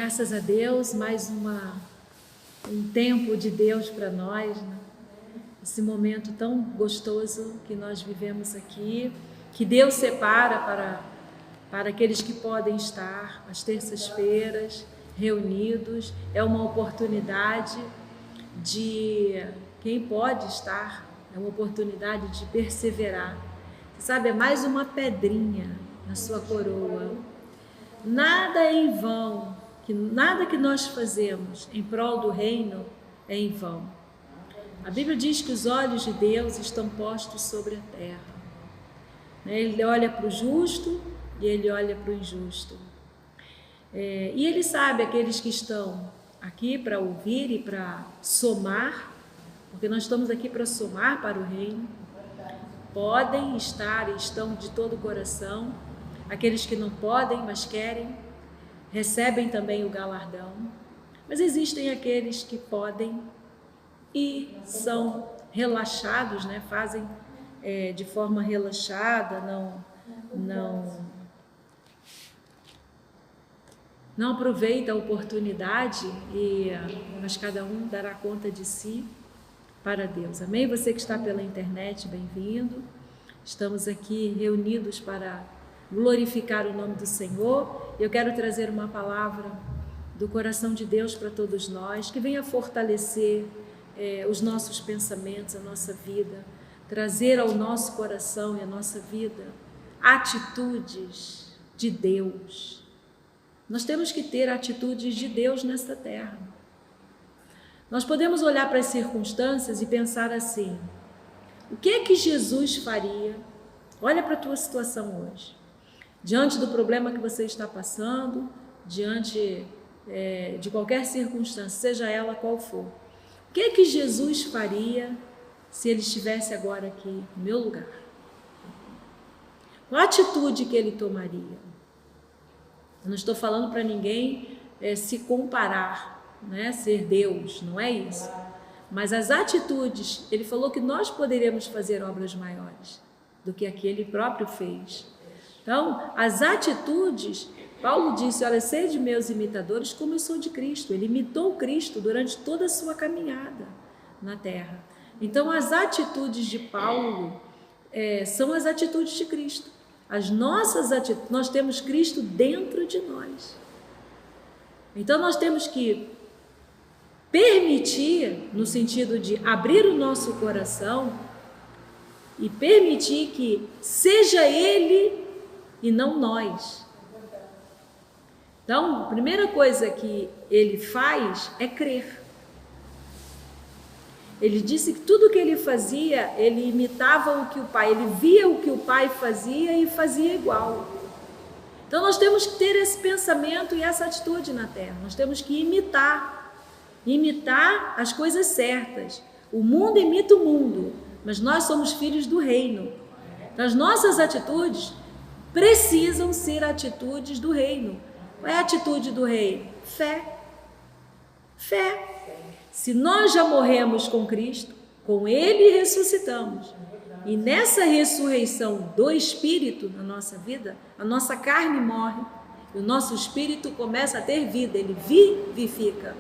Graças a Deus, mais um tempo de Deus para nós, né? Esse momento tão gostoso que nós vivemos aqui, que Deus separa para aqueles que podem estar às terças-feiras reunidos. É uma oportunidade de quem pode estar, é uma oportunidade de perseverar. Você sabe, é mais uma pedrinha na sua coroa. Nada é em vão, nada que nós fazemos em prol do reino é em vão. A Bíblia diz que os olhos de Deus estão postos sobre a terra. Ele olha para o justo e ele olha para o injusto. E ele sabe aqueles que estão aqui para ouvir e para somar, porque nós estamos aqui para somar para o reino. Podem estar e estão de todo o coração. Aqueles que não podem, mas querem, recebem também o galardão. Mas existem aqueles que podem e são relaxados, né? Fazem de forma relaxada, não aproveita a oportunidade, mas cada um dará conta de si para Deus. Amém? Você que está pela internet, bem-vindo. Estamos aqui reunidos para glorificar o nome do Senhor. Eu quero trazer uma palavra do coração de Deus para todos nós, que venha fortalecer os nossos pensamentos, a nossa vida, trazer ao nosso coração e à nossa vida atitudes de Deus. Nós temos que ter atitudes de Deus nesta terra. Nós podemos olhar para as circunstâncias e pensar assim: o que é que Jesus faria? Olha para a tua situação hoje. Diante do problema que você está passando, diante de qualquer circunstância, seja ela qual for, o que é que Jesus faria se ele estivesse agora aqui no meu lugar? Qual a atitude que ele tomaria? Eu não estou falando para ninguém se comparar, né, ser Deus, não é isso. Mas as atitudes, ele falou que nós poderíamos fazer obras maiores do que a que ele próprio fez. Então, as atitudes, Paulo disse: olha, sede meus imitadores como eu sou de Cristo. Ele imitou Cristo durante toda a sua caminhada na terra. Então, as atitudes de Paulo são as atitudes de Cristo. As nossas atitudes, nós temos Cristo dentro de nós. Então, nós temos que permitir, no sentido de abrir o nosso coração e permitir que seja Ele e não nós. Então, a primeira coisa que ele faz é crer. Ele disse que tudo que ele fazia, ele imitava o que o Pai, ele via o que o Pai fazia e fazia igual. Então, nós temos que ter esse pensamento e essa atitude na terra. Nós temos que imitar as coisas certas. O mundo imita o mundo, mas nós somos filhos do reino. Então, as nossas atitudes precisam ser atitudes do reino. Qual é a atitude do reino? Fé. Fé. Se nós já morremos com Cristo, com Ele ressuscitamos. E nessa ressurreição do Espírito na nossa vida, a nossa carne morre e o nosso Espírito começa a ter vida, ele vivifica.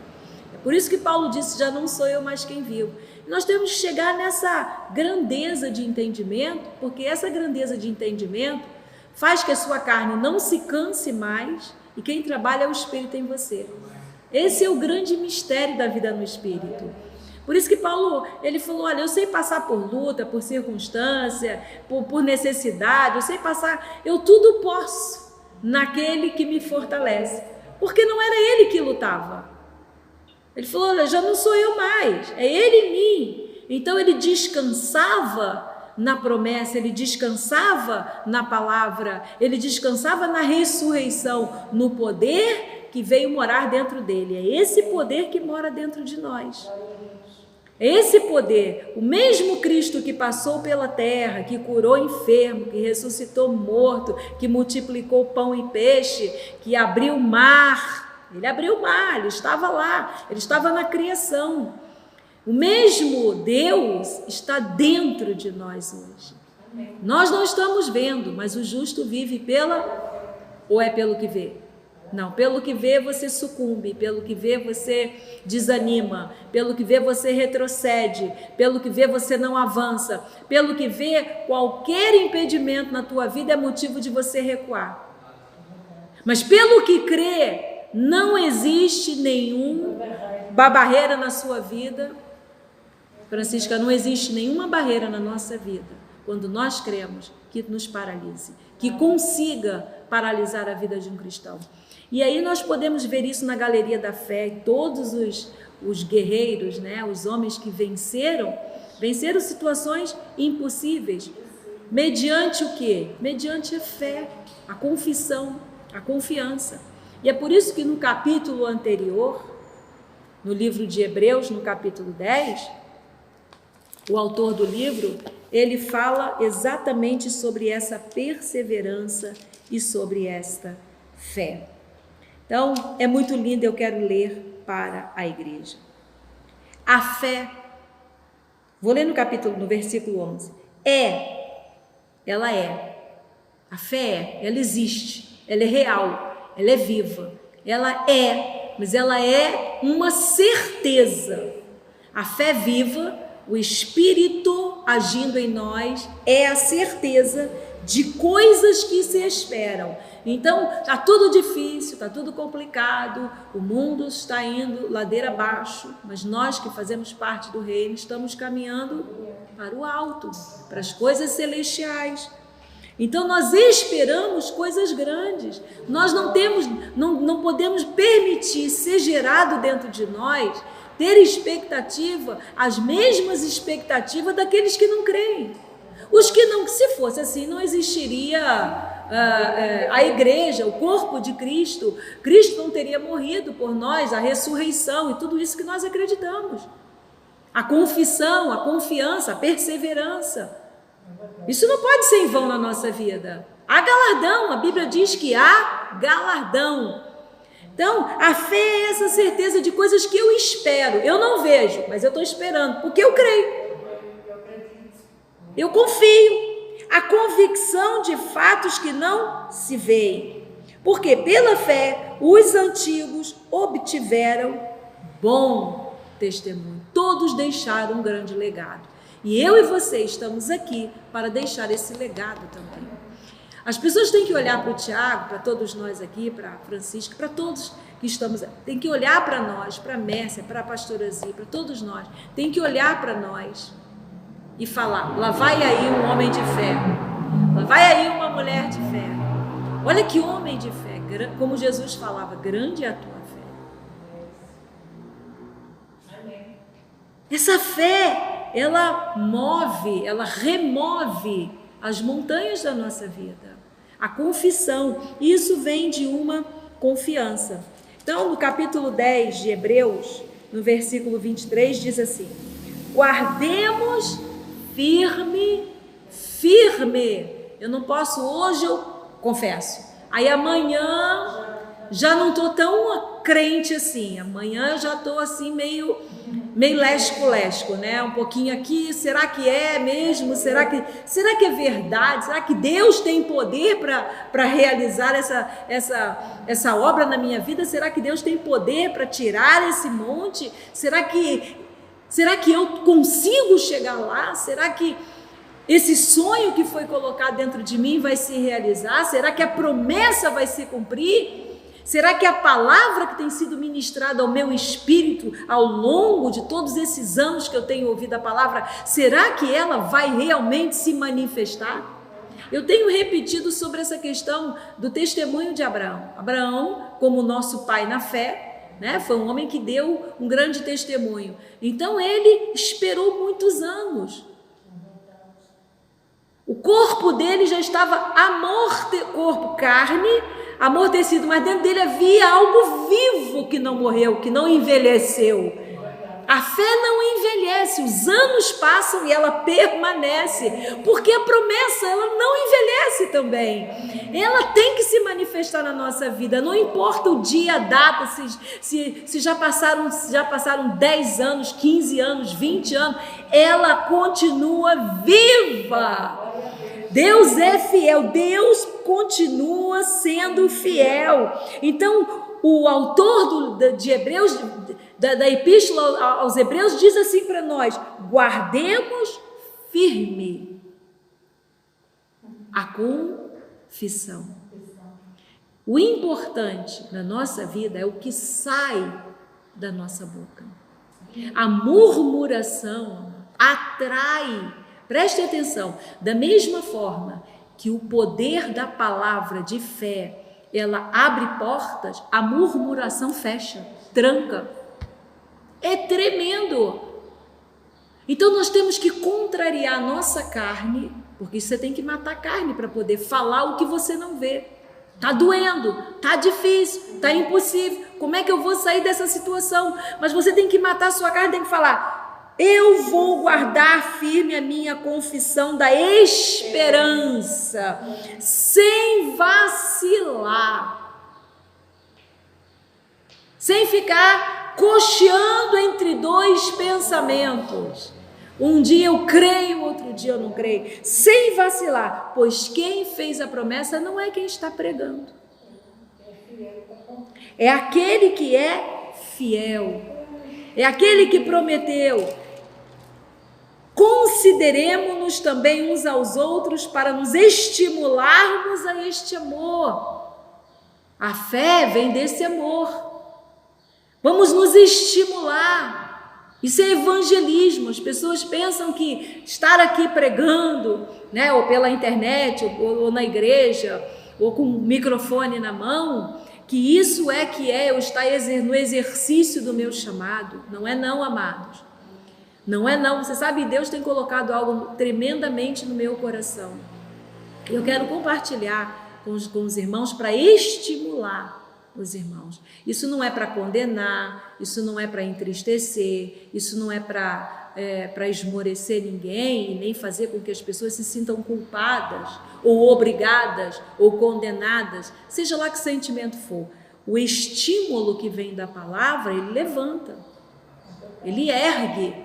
É por isso que Paulo disse: já não sou eu mais quem vivo. E nós temos que chegar nessa grandeza de entendimento, porque essa grandeza de entendimento faz que a sua carne não se canse mais e quem trabalha é o Espírito em você. Esse é o grande mistério da vida no Espírito. Por isso que Paulo, ele falou: olha, eu sei passar por luta, por circunstância, por necessidade, eu sei passar, eu tudo posso naquele que me fortalece. Porque não era ele que lutava. Ele falou: olha, já não sou eu mais, é ele em mim. Então ele descansava na promessa, ele descansava na palavra, ele descansava na ressurreição, no poder que veio morar dentro dele. É esse poder que mora dentro de nós. É esse poder, o mesmo Cristo que passou pela terra, que curou enfermo, que ressuscitou morto, que multiplicou pão e peixe, que abriu o mar. Ele abriu o mar, ele estava lá, ele estava na criação. O mesmo Deus está dentro de nós hoje. Nós não estamos vendo, mas o justo vive ou é pelo que vê? Não, pelo que vê você sucumbe, pelo que vê você desanima, pelo que vê você retrocede, pelo que vê você não avança, pelo que vê qualquer impedimento na tua vida é motivo de você recuar. Mas pelo que crê, não existe nenhuma barreira na sua vida. Francisca, não existe nenhuma barreira na nossa vida, quando nós cremos, que nos paralise, que consiga paralisar a vida de um cristão. E aí nós podemos ver isso na galeria da fé, todos os guerreiros, né, os homens que venceram situações impossíveis, mediante o quê? Mediante a fé, a confissão, a confiança. E é por isso que no capítulo anterior, no livro de Hebreus, no capítulo 10, o autor do livro, ele fala exatamente sobre essa perseverança e sobre esta fé. Então, é muito lindo, eu quero ler para a igreja. A fé, vou ler no versículo 11, ela é. A fé ela existe, ela é real, ela é viva, ela é, mas ela é uma certeza. A fé viva, o Espírito agindo em nós, é a certeza de coisas que se esperam. Então, está tudo difícil, está tudo complicado, o mundo está indo ladeira abaixo, mas nós que fazemos parte do reino estamos caminhando para o alto, para as coisas celestiais. Então, nós esperamos coisas grandes, nós não podemos permitir ser gerado dentro de nós, ter expectativa, as mesmas expectativas daqueles que não creem. Os que não, se fosse assim, não existiria a igreja, o corpo de Cristo. Cristo não teria morrido por nós, a ressurreição e tudo isso que nós acreditamos. A confissão, a confiança, a perseverança. Isso não pode ser em vão na nossa vida. Há galardão, a Bíblia diz que há galardão. Então, a fé é essa certeza de coisas que eu espero. Eu não vejo, mas eu estou esperando, porque eu creio. Eu confio. A convicção de fatos que não se veem. Porque pela fé, os antigos obtiveram bom testemunho. Todos deixaram um grande legado. E eu e você estamos aqui para deixar esse legado também. As pessoas têm que olhar para o Tiago, para todos nós aqui, para a Francisca, para todos que estamos aqui. Tem que olhar para nós, para a Mércia, para a pastora Zi, para todos nós. Tem que olhar para nós e falar, lá vai aí um homem de fé. Lá vai aí uma mulher de fé. Olha que homem de fé. Como Jesus falava, grande é a tua fé. Essa fé, ela move, ela remove as montanhas da nossa vida. A confissão, isso vem de uma confiança. Então, no capítulo 10 de Hebreus, no versículo 23, diz assim: guardemos firme. Eu não posso, hoje eu confesso. Aí amanhã já não estou tão crente assim. Amanhã eu já estou assim meio lesco, né? Um pouquinho aqui, será que é mesmo? Será que é verdade? Será que Deus tem poder para realizar essa obra na minha vida? Será que Deus tem poder para tirar esse monte? Será que eu consigo chegar lá? Será que esse sonho que foi colocado dentro de mim vai se realizar? Será que a promessa vai se cumprir? Será que a palavra que tem sido ministrada ao meu espírito ao longo de todos esses anos que eu tenho ouvido a palavra, será que ela vai realmente se manifestar? Eu tenho repetido sobre essa questão do testemunho de Abraão. Abraão, como nosso pai na fé, né, foi um homem que deu um grande testemunho. Então ele esperou muitos anos. O corpo dele já estava corpo, carne, amortecido, mas dentro dele havia algo vivo que não morreu, que não envelheceu. A fé não envelhece, os anos passam e ela permanece, porque a promessa ela não envelhece também. Ela tem que se manifestar na nossa vida, não importa o dia, a data, se já passaram 10 anos, 15 anos, 20 anos, ela continua viva. Deus é fiel, Deus continua sendo fiel. Então, o autor de Hebreus, da epístola aos Hebreus, diz assim para nós: guardemos firme a confissão. O importante na nossa vida é o que sai da nossa boca. A murmuração atrai, preste atenção, da mesma forma que o poder da palavra de fé, ela abre portas, a murmuração fecha, tranca. É tremendo. Então nós temos que contrariar a nossa carne, porque você tem que matar a carne para poder falar o que você não vê. Tá doendo, tá difícil, tá impossível. Como é que eu vou sair dessa situação? Mas você tem que matar a sua carne, tem que falar: eu vou guardar firme a minha confissão da esperança, sem vacilar, sem ficar cocheando entre dois pensamentos. Um dia eu creio, outro dia eu não creio, sem vacilar, pois quem fez a promessa não é quem está pregando, é aquele que é fiel, é aquele que prometeu. Consideremos-nos também uns aos outros para nos estimularmos a este amor. A fé vem desse amor. Vamos nos estimular. Isso é evangelismo. As pessoas pensam que estar aqui pregando, né, ou pela internet, ou na igreja, ou com o microfone na mão, que isso é eu estar no exercício do meu chamado. Não é não, amados. Não é não. Você sabe, Deus tem colocado algo tremendamente no meu coração. Eu quero compartilhar com os irmãos para estimular os irmãos. Isso não é para condenar, isso não é para entristecer, isso não é para esmorecer ninguém, nem fazer com que as pessoas se sintam culpadas, ou obrigadas, ou condenadas, seja lá que sentimento for. O estímulo que vem da palavra, ele levanta, ele ergue,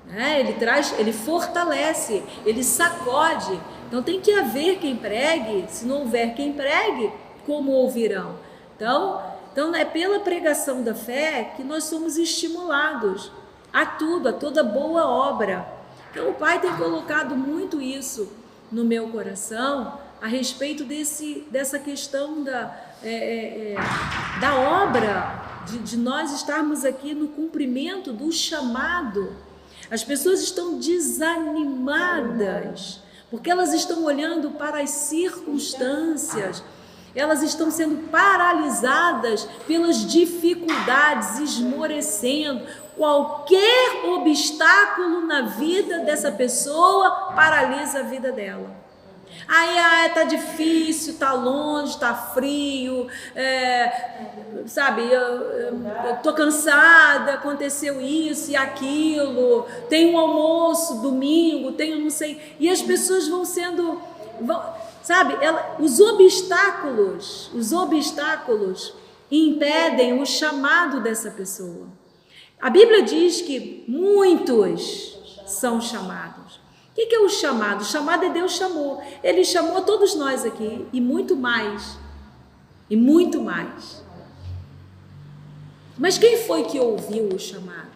né? Ele traz, ele fortalece, ele sacode. Então tem que haver quem pregue. Se não houver quem pregue, como ouvirão? Então é pela pregação da fé que nós somos estimulados a tudo, a toda boa obra. Então o Pai tem colocado muito isso no meu coração a respeito dessa questão da obra, de nós estarmos aqui no cumprimento do chamado. As pessoas estão desanimadas porque elas estão olhando para as circunstâncias. Elas estão sendo paralisadas pelas dificuldades, esmorecendo. Qualquer obstáculo na vida dessa pessoa paralisa a vida dela. Tá difícil, tá longe, tá frio, eu tô cansada, aconteceu isso e aquilo, tem um almoço domingo, tem não sei, e as pessoas vão sendo... os obstáculos impedem o chamado dessa pessoa. A Bíblia diz que muitos são chamados. O que é o chamado? O chamado é Deus chamou. Ele chamou todos nós aqui e muito mais. E muito mais. Mas quem foi que ouviu o chamado?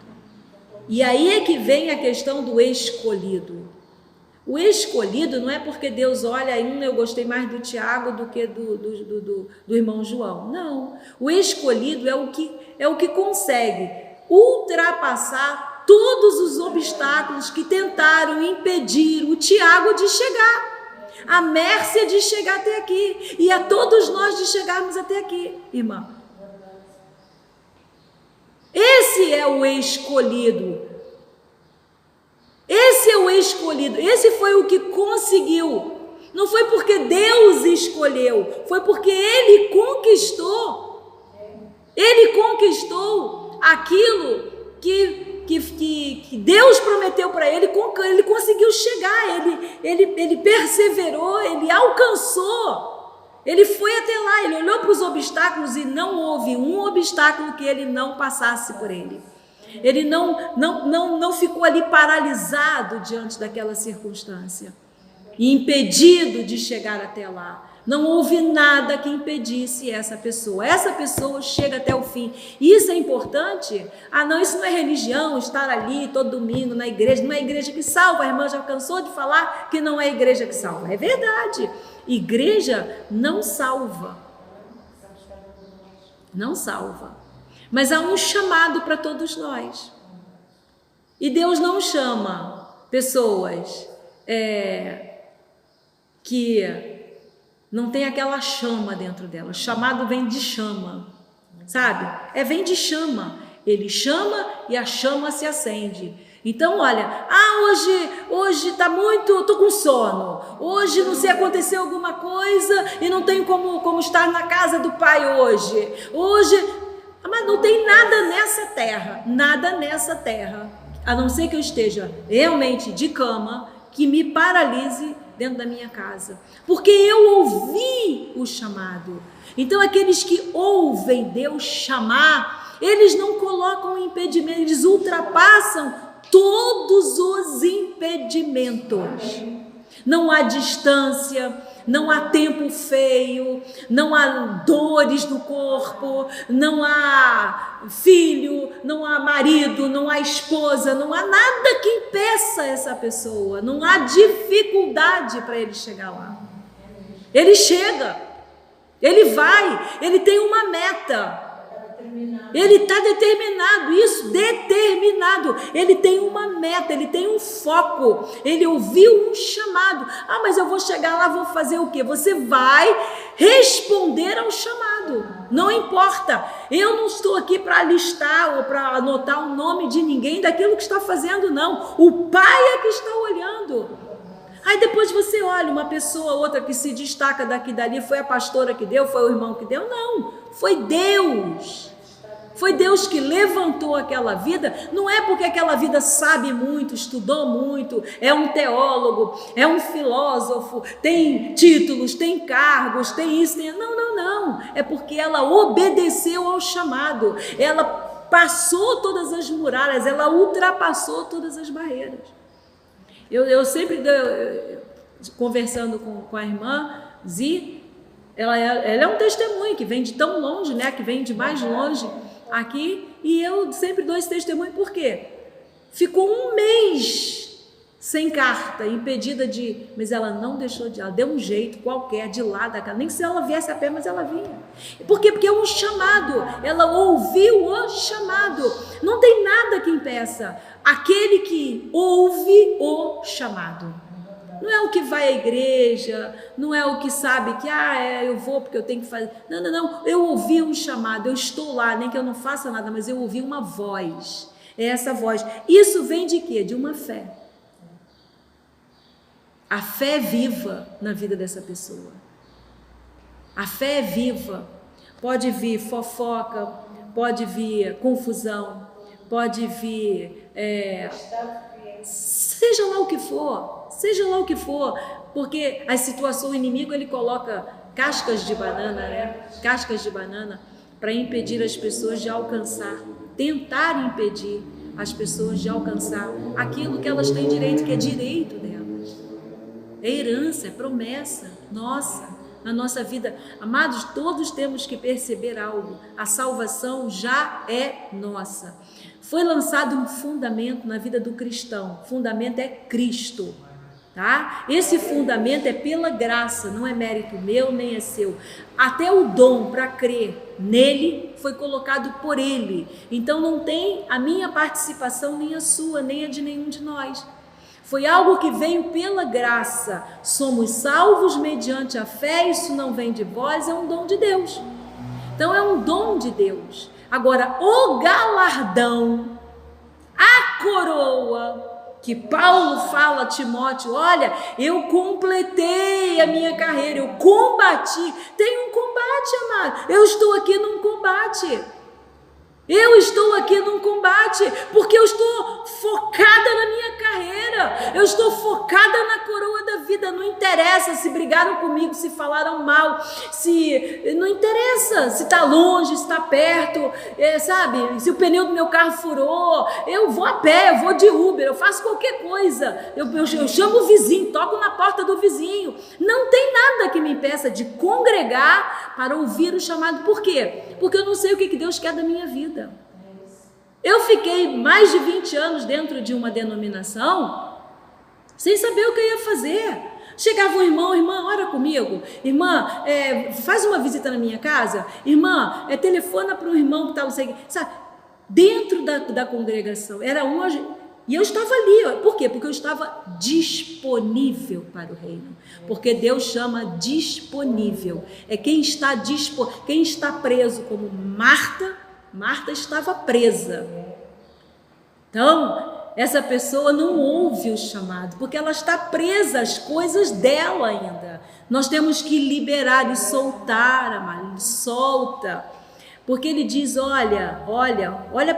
E aí é que vem a questão do escolhido. O escolhido não é porque Deus olha, eu gostei mais do Tiago do que do irmão João. Não. O escolhido é o que consegue ultrapassar todos os obstáculos que tentaram impedir o Tiago de chegar, a Mércia de chegar até aqui, e a todos nós de chegarmos até aqui, irmã. Esse é o escolhido. Esse é o escolhido. Esse foi o que conseguiu. Não foi porque Deus escolheu, foi porque Ele conquistou. Ele conquistou aquilo que Deus prometeu para ele. Ele conseguiu chegar, ele perseverou, ele alcançou, ele foi até lá, ele olhou para os obstáculos e não houve um obstáculo que ele não passasse por ele. Ele não ficou ali paralisado diante daquela circunstância. e impedido de chegar até lá. Não houve nada que impedisse essa pessoa. Essa pessoa chega até o fim. Isso é importante? Ah, não, isso não é religião, estar ali todo domingo na igreja. Não é a igreja que salva. A irmã já cansou de falar que não é a igreja que salva. É verdade. Igreja não salva. Não salva. Mas há um chamado para todos nós. E Deus não chama pessoas que não tem aquela chama dentro dela. Chamado vem de chama, sabe? Vem de chama. Ele chama e a chama se acende. Então, olha, hoje tá muito, tô com sono. Hoje não sei, aconteceu alguma coisa e não tenho como estar na casa do Pai hoje. Mas não tem nada nessa terra, a não ser que eu esteja realmente de cama, que me paralise dentro da minha casa, porque eu ouvi o chamado. Então aqueles que ouvem Deus chamar, eles não colocam impedimento, eles ultrapassam todos os impedimentos. Não há distância, não há tempo feio, não há dores no corpo, não há filho, não há marido, não há esposa, não há nada que impeça essa pessoa, não há dificuldade para ele chegar lá. Ele chega, ele vai, ele tem uma meta. Ele está determinado, ele tem uma meta, ele tem um foco, ele ouviu um chamado. Mas eu vou chegar lá, vou fazer o quê? Você vai responder ao chamado, não importa. Eu não estou aqui para listar ou para anotar o nome de ninguém daquilo que está fazendo, não. O Pai é que está olhando. Aí depois você olha uma pessoa, outra que se destaca daqui e dali, foi a pastora que deu, foi o irmão que deu, não, foi Deus. Foi Deus que levantou aquela vida. Não é porque aquela vida sabe muito, estudou muito, é um teólogo, é um filósofo, tem títulos, tem cargos, tem isso, tem... Não. É porque ela obedeceu ao chamado. Ela passou todas as muralhas, ela ultrapassou todas as barreiras. Eu sempre, conversando com a irmã Zi, ela é um testemunho que vem de tão longe, né? Que vem de mais longe aqui, e eu sempre dou esse testemunho. Por quê? Ficou um mês sem carta, impedida de... Mas ela não deixou de... Ela deu um jeito qualquer de lá da casa, nem se ela viesse a pé, mas ela vinha. Por quê? Porque é um chamado, ela ouviu o chamado. Não tem nada que impeça aquele que ouve o chamado. Não é o que vai à igreja, não é o que sabe que, eu vou porque eu tenho que fazer. Não. Eu ouvi um chamado, eu estou lá, nem que eu não faça nada, mas eu ouvi uma voz. É essa voz. Isso vem de quê? De uma fé. A fé é viva na vida dessa pessoa. A fé é viva. Pode vir fofoca, pode vir confusão, pode vir... seja lá o que for, porque a situação, o inimigo, ele coloca cascas de banana, né? Cascas de banana para impedir as pessoas de alcançar, tentar impedir as pessoas de alcançar aquilo que elas têm direito, que é direito delas. É herança, é promessa nossa, na nossa vida. Amados, todos temos que perceber algo. A salvação já é nossa. Foi lançado um fundamento na vida do cristão. O fundamento é Cristo, tá? Esse fundamento é pela graça, não é mérito meu nem é seu. Até o dom para crer nele foi colocado por ele. Então não tem a minha participação, nem a sua, nem a de nenhum de nós. Foi algo que veio pela graça. Somos salvos mediante a fé, isso não vem de vós, é um dom de Deus. Então é um dom de Deus. Agora, o galardão, a coroa, que Paulo fala a Timóteo, olha, eu completei a minha carreira, eu combati. Tem um combate, amado. Eu estou aqui num combate. Porque eu estou focada na minha carreira, eu estou focada na coroa da vida. Não interessa se brigaram comigo, se falaram mal, não interessa se está longe, se está perto, sabe? Se o pneu do meu carro furou, eu vou a pé, eu vou de Uber, eu faço qualquer coisa, eu chamo o vizinho, toco na porta do vizinho. Não tem nada que me impeça de congregar para ouvir o chamado. Por quê? Porque eu não sei o que Deus quer da minha vida. Eu fiquei mais de 20 anos dentro de uma denominação sem saber o que eu ia fazer. Chegava um irmão, irmã, ora comigo, irmã, faz uma visita na minha casa, irmã, telefona para um irmão que está, não sei, sabe, dentro da congregação, era hoje, e eu estava ali, por quê? Porque eu estava disponível para o reino, porque Deus chama disponível, quem está preso, como Marta estava presa, então, essa pessoa não ouve o chamado, porque ela está presa às coisas dela ainda. Nós temos que liberar e soltar, amado, solta. Porque ele diz, olha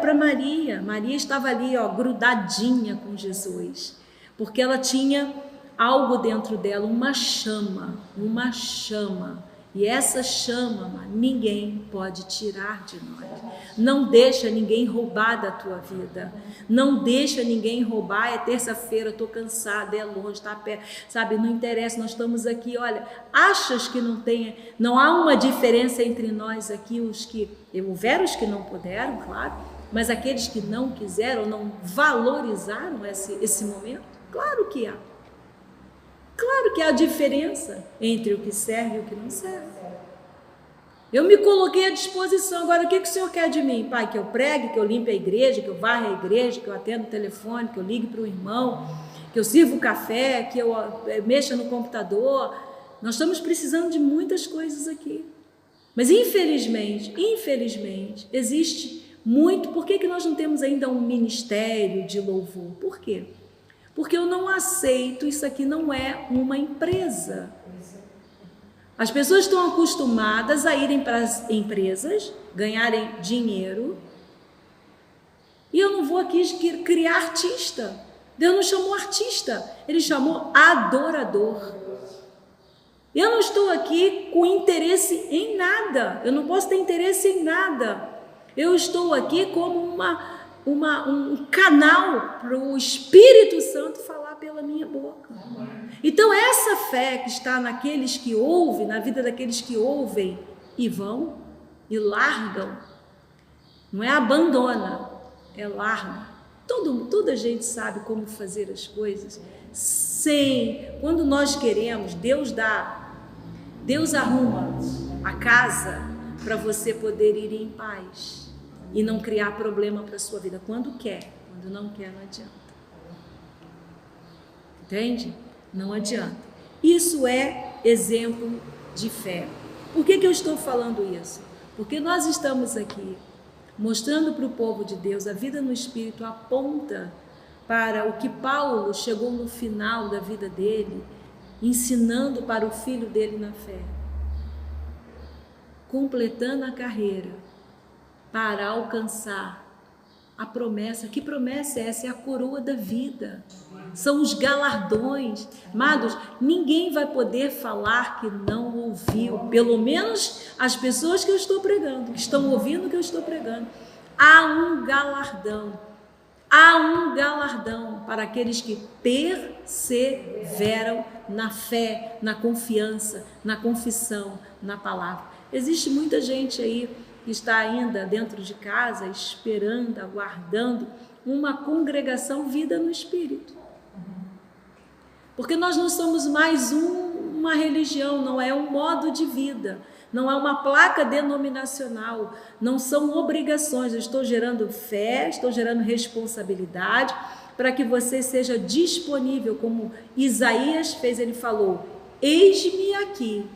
para Maria. Maria estava ali, grudadinha com Jesus. Porque ela tinha algo dentro dela, uma chama. E essa chama, ninguém pode tirar de nós. Não deixa ninguém roubar da tua vida. Não deixa ninguém roubar. É terça-feira, estou cansada, é longe, está perto. Sabe, não interessa, nós estamos aqui. Olha, achas que não há uma diferença entre nós aqui, houveram os que não puderam, claro, mas aqueles que não quiseram, não valorizaram esse momento? Claro que há. Claro que há diferença entre o que serve e o que não serve. Eu me coloquei à disposição. Agora, o que o Senhor quer de mim? Pai, que eu pregue, que eu limpe a igreja, que eu varre a igreja, que eu atenda o telefone, que eu ligue para o irmão, que eu sirva o café, que eu mexa no computador. Nós estamos precisando de muitas coisas aqui. Mas, infelizmente, existe muito. Por que nós não temos ainda um ministério de louvor? Por quê? Porque eu não aceito, isso aqui não é uma empresa. As pessoas estão acostumadas a irem para as empresas, ganharem dinheiro, e eu não vou aqui criar artista. Deus não chamou artista, Ele chamou adorador. Eu não estou aqui com interesse em nada, eu não posso ter interesse em nada. Eu estou aqui como um canal para o Espírito Santo falar pela minha boca. Então essa fé que está naqueles que ouvem, na vida daqueles que ouvem e vão e largam, não é abandona, é larga. Toda a gente sabe como fazer as coisas quando nós queremos, Deus arruma a casa para você poder ir em paz e não criar problema para a sua vida, quando quer, quando não quer, não adianta. Entende? Não adianta. Isso é exemplo de fé. Por que eu estou falando isso? Porque nós estamos aqui mostrando para o povo de Deus, a vida no Espírito aponta para o que Paulo chegou no final da vida dele, ensinando para o filho dele na fé, completando a carreira, para alcançar a promessa. Que promessa é essa? É a coroa da vida, são os galardões. Amados, ninguém vai poder falar que não ouviu, pelo menos as pessoas que eu estou pregando, que estão ouvindo o que eu estou pregando. Há um galardão para aqueles que perseveram na fé, na confiança, na confissão, na palavra. Existe muita gente aí que está ainda dentro de casa, esperando, aguardando uma congregação Vida no Espírito. Porque nós não somos mais uma religião, não é um modo de vida, não é uma placa denominacional, não são obrigações. Eu estou gerando fé, estou gerando responsabilidade para que você seja disponível, como Isaías fez, ele falou, eis-me aqui.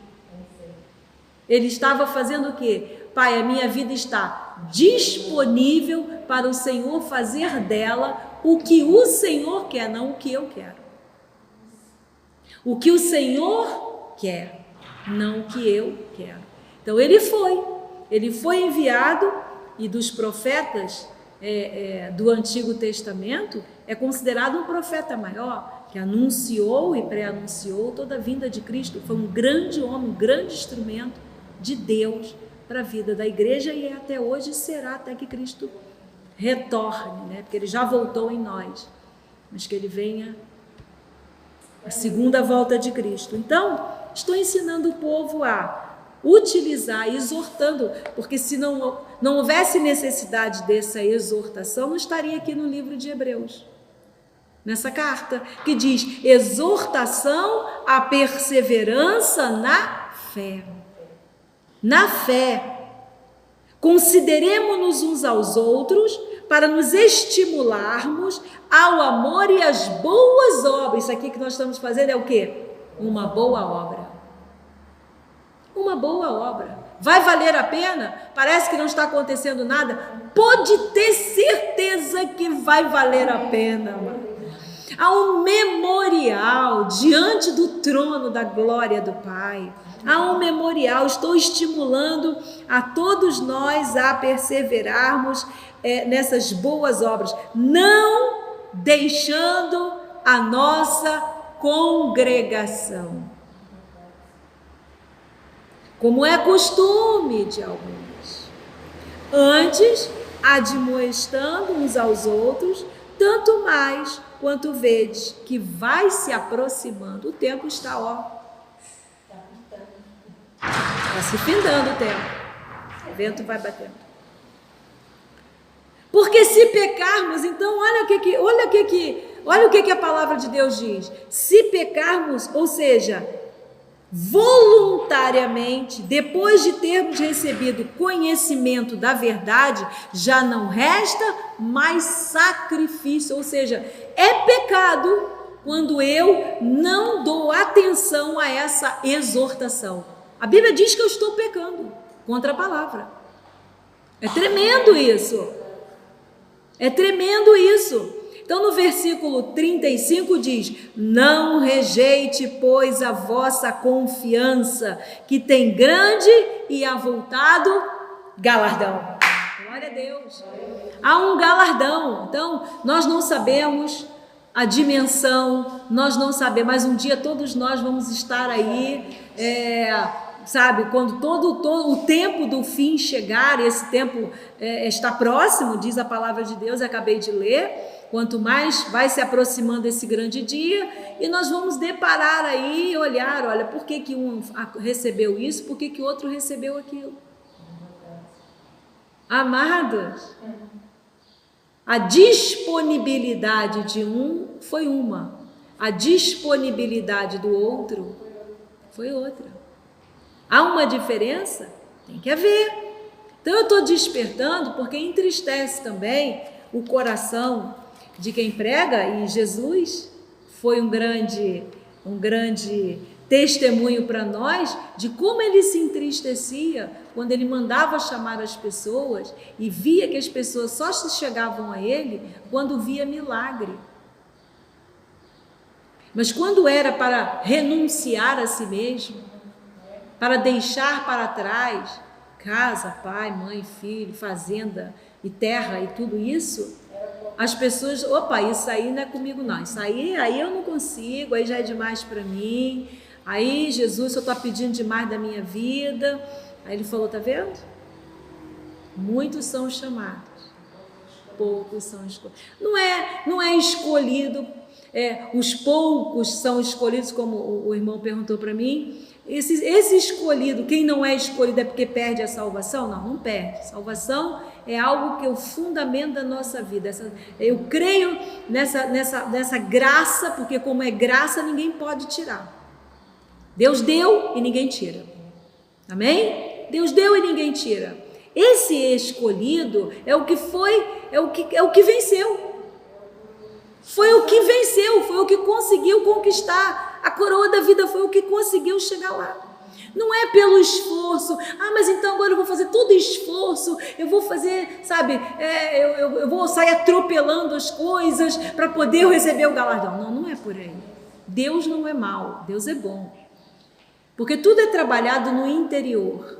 Ele estava fazendo o quê? Pai, a minha vida está disponível para o Senhor fazer dela o que o Senhor quer, não o que eu quero. O que o Senhor quer, não o que eu quero. Então ele foi enviado, e dos profetas do Antigo Testamento é considerado um profeta maior, que anunciou e pré-anunciou toda a vinda de Cristo. Foi um grande homem, um grande instrumento de Deus para a vida da igreja, e até hoje será, até que Cristo retorne, né? Porque ele já voltou em nós, mas que ele venha A segunda volta de Cristo. Então, estou ensinando o povo a utilizar, exortando, porque se não houvesse necessidade dessa exortação, não estaria aqui no livro de Hebreus, nessa carta, que diz: exortação à perseverança na fé. Na fé. Consideremos-nos uns aos outros para nos estimularmos ao amor e às boas obras. Isso aqui que nós estamos fazendo é o quê? Uma boa obra. Uma boa obra. Vai valer a pena? Parece que não está acontecendo nada. Pode ter certeza que vai valer a pena, mano. Há um memorial diante do trono da glória do Pai. Há um memorial. Estou estimulando a todos nós a perseverarmos nessas boas obras, não deixando a nossa congregação, como é costume de alguns. Antes, admoestando uns aos outros, tanto mais quanto vedes que vai se aproximando. O tempo está, está se findando o tempo. O vento vai batendo. Porque se pecarmos, então olha o que a palavra de Deus diz. Se pecarmos, ou seja, voluntariamente, depois de termos recebido conhecimento da verdade, já não resta mais sacrifício, ou seja, é pecado quando eu não dou atenção a essa exortação. A Bíblia diz que eu estou pecando contra a palavra. É tremendo isso. É tremendo isso. Então no versículo 35 diz: não rejeite, pois, a vossa confiança, que tem grande e avultado galardão. Glória a Deus. Há um galardão. Então nós não sabemos a dimensão, nós não sabemos, mas um dia todos nós vamos estar aí, sabe, quando todo o tempo do fim chegar, esse tempo está próximo, diz a palavra de Deus, acabei de ler. Quanto mais vai se aproximando esse grande dia, e nós vamos deparar aí e olhar, olha, por que um recebeu isso, por que o outro recebeu aquilo. Amados, a disponibilidade de um foi uma, a disponibilidade do outro foi outra. Há uma diferença? Tem que haver. Então eu estou despertando porque entristece também o coração de quem prega, e Jesus foi um grande testemunho para nós de como ele se entristecia quando ele mandava chamar as pessoas e via que as pessoas só se chegavam a ele quando via milagre. Mas quando era para renunciar a si mesmo, para deixar para trás casa, pai, mãe, filho, fazenda e terra e tudo isso, as pessoas, opa, isso aí não é comigo não, isso aí eu não consigo, aí já é demais para mim, aí Jesus, eu estou pedindo demais da minha vida. Aí ele falou, tá vendo? Muitos são chamados, poucos são escolhidos. Não é escolhido, os poucos são escolhidos, como o irmão perguntou para mim. Esse escolhido, quem não é escolhido é porque perde a salvação? Não perde. Salvação é algo que é o fundamento da nossa vida. Eu creio nessa graça, porque como é graça, ninguém pode tirar. Deus deu e ninguém tira. Amém? Deus deu e ninguém tira. Esse escolhido é o que venceu. Foi o que venceu, foi o que conseguiu conquistar. A coroa da vida foi o que conseguiu chegar lá. Não é pelo esforço. Mas então agora eu vou fazer todo esforço. Eu vou fazer, sabe, eu vou sair atropelando as coisas para poder eu receber o galardão. Não é por aí. Deus não é mau, Deus é bom. Porque tudo é trabalhado no interior.